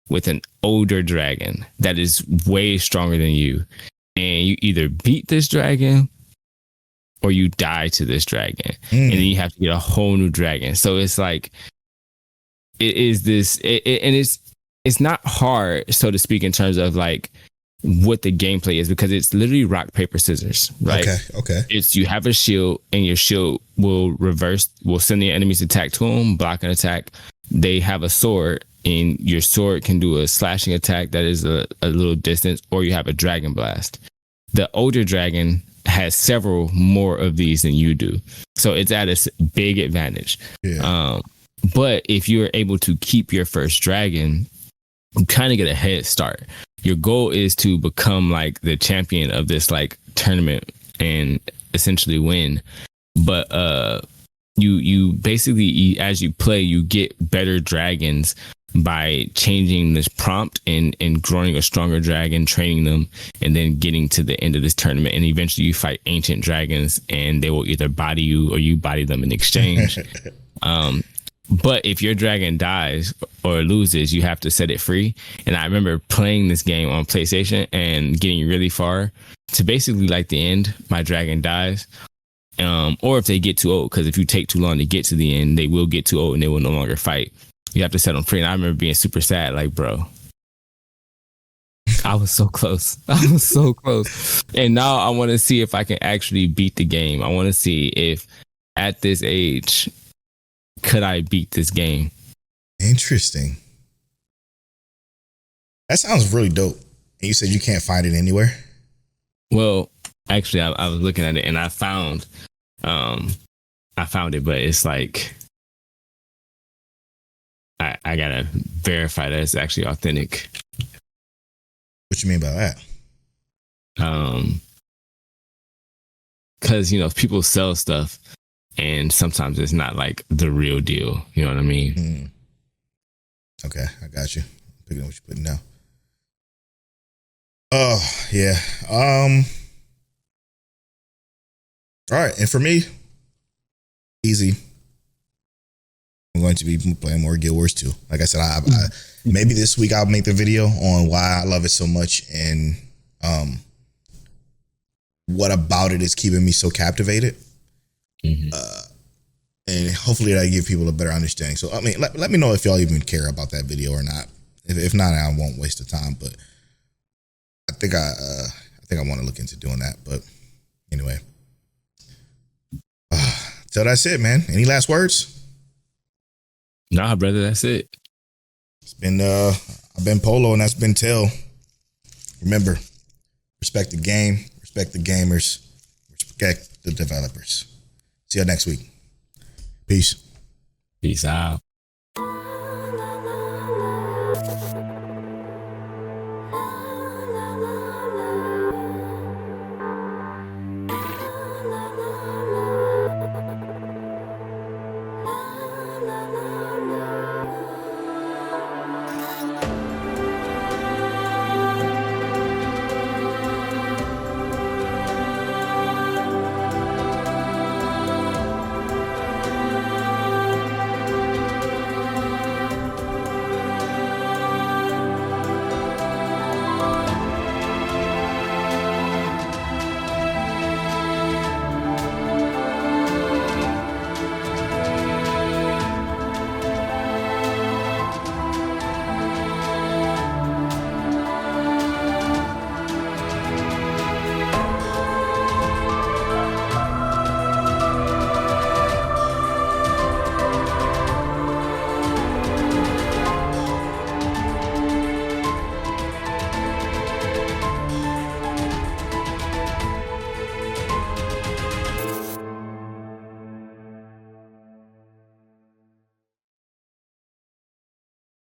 with an older dragon that is way stronger than you. And you either beat this dragon or you die to this dragon. And then you have to get a whole new dragon. So it's like, it is this, and it's not hard, so to speak, in terms of like what the gameplay is, because it's literally rock, paper, scissors, right? Okay. It's you have a shield, and your shield will send the enemy's attack to them, block an attack. They have a sword, and your sword can do a slashing attack that is a little distance, or you have a dragon blast. The older dragon has several more of these than you do, so it's at a big advantage. Yeah. But if you're able to keep your first dragon, you kind of get a head start. Your goal is to become like the champion of this like tournament and essentially win. But you basically, as you play, you get better dragons by changing this prompt and growing a stronger dragon, training them, and then getting to the end of this tournament. And eventually you fight ancient dragons, and they will either body you or you body them in exchange. But if your dragon dies or loses, you have to set it free. And I remember playing this game on PlayStation and getting really far to basically like the end, my dragon dies. Or if they get too old, because if you take too long to get to the end, they will get too old and they will no longer fight. You have to set them free. And I remember being super sad, like, bro, I was so close. I was so close. And now I want to see if I can actually beat the game. I want to see if at this age, could I beat this game? Interesting. That sounds really dope. And you said you can't find it anywhere? Well, actually, I was looking at it and I found it, but it's like I gotta verify that it's actually authentic. What you mean by that? because, you know, people sell stuff and sometimes it's not like the real deal. You know what I mean? Mm. Okay, I got you. Picking up what you're putting down. Oh, yeah. All right, and for me, easy. I'm going to be playing more Guild Wars 2. Like I said, I maybe this week I'll make the video on why I love it so much and what about it is keeping me so captivated. And hopefully that give people a better understanding. So, I mean, let me know if y'all even care about that video or not. If not, I won't waste the time. But I think I want to look into doing that. But anyway, so that's it, man. Any last words? Nah, brother, that's it. It's been I've been Polo, and that's been Tell. Remember, respect the game, respect the gamers, respect the developers. See you next week. Peace. Peace out.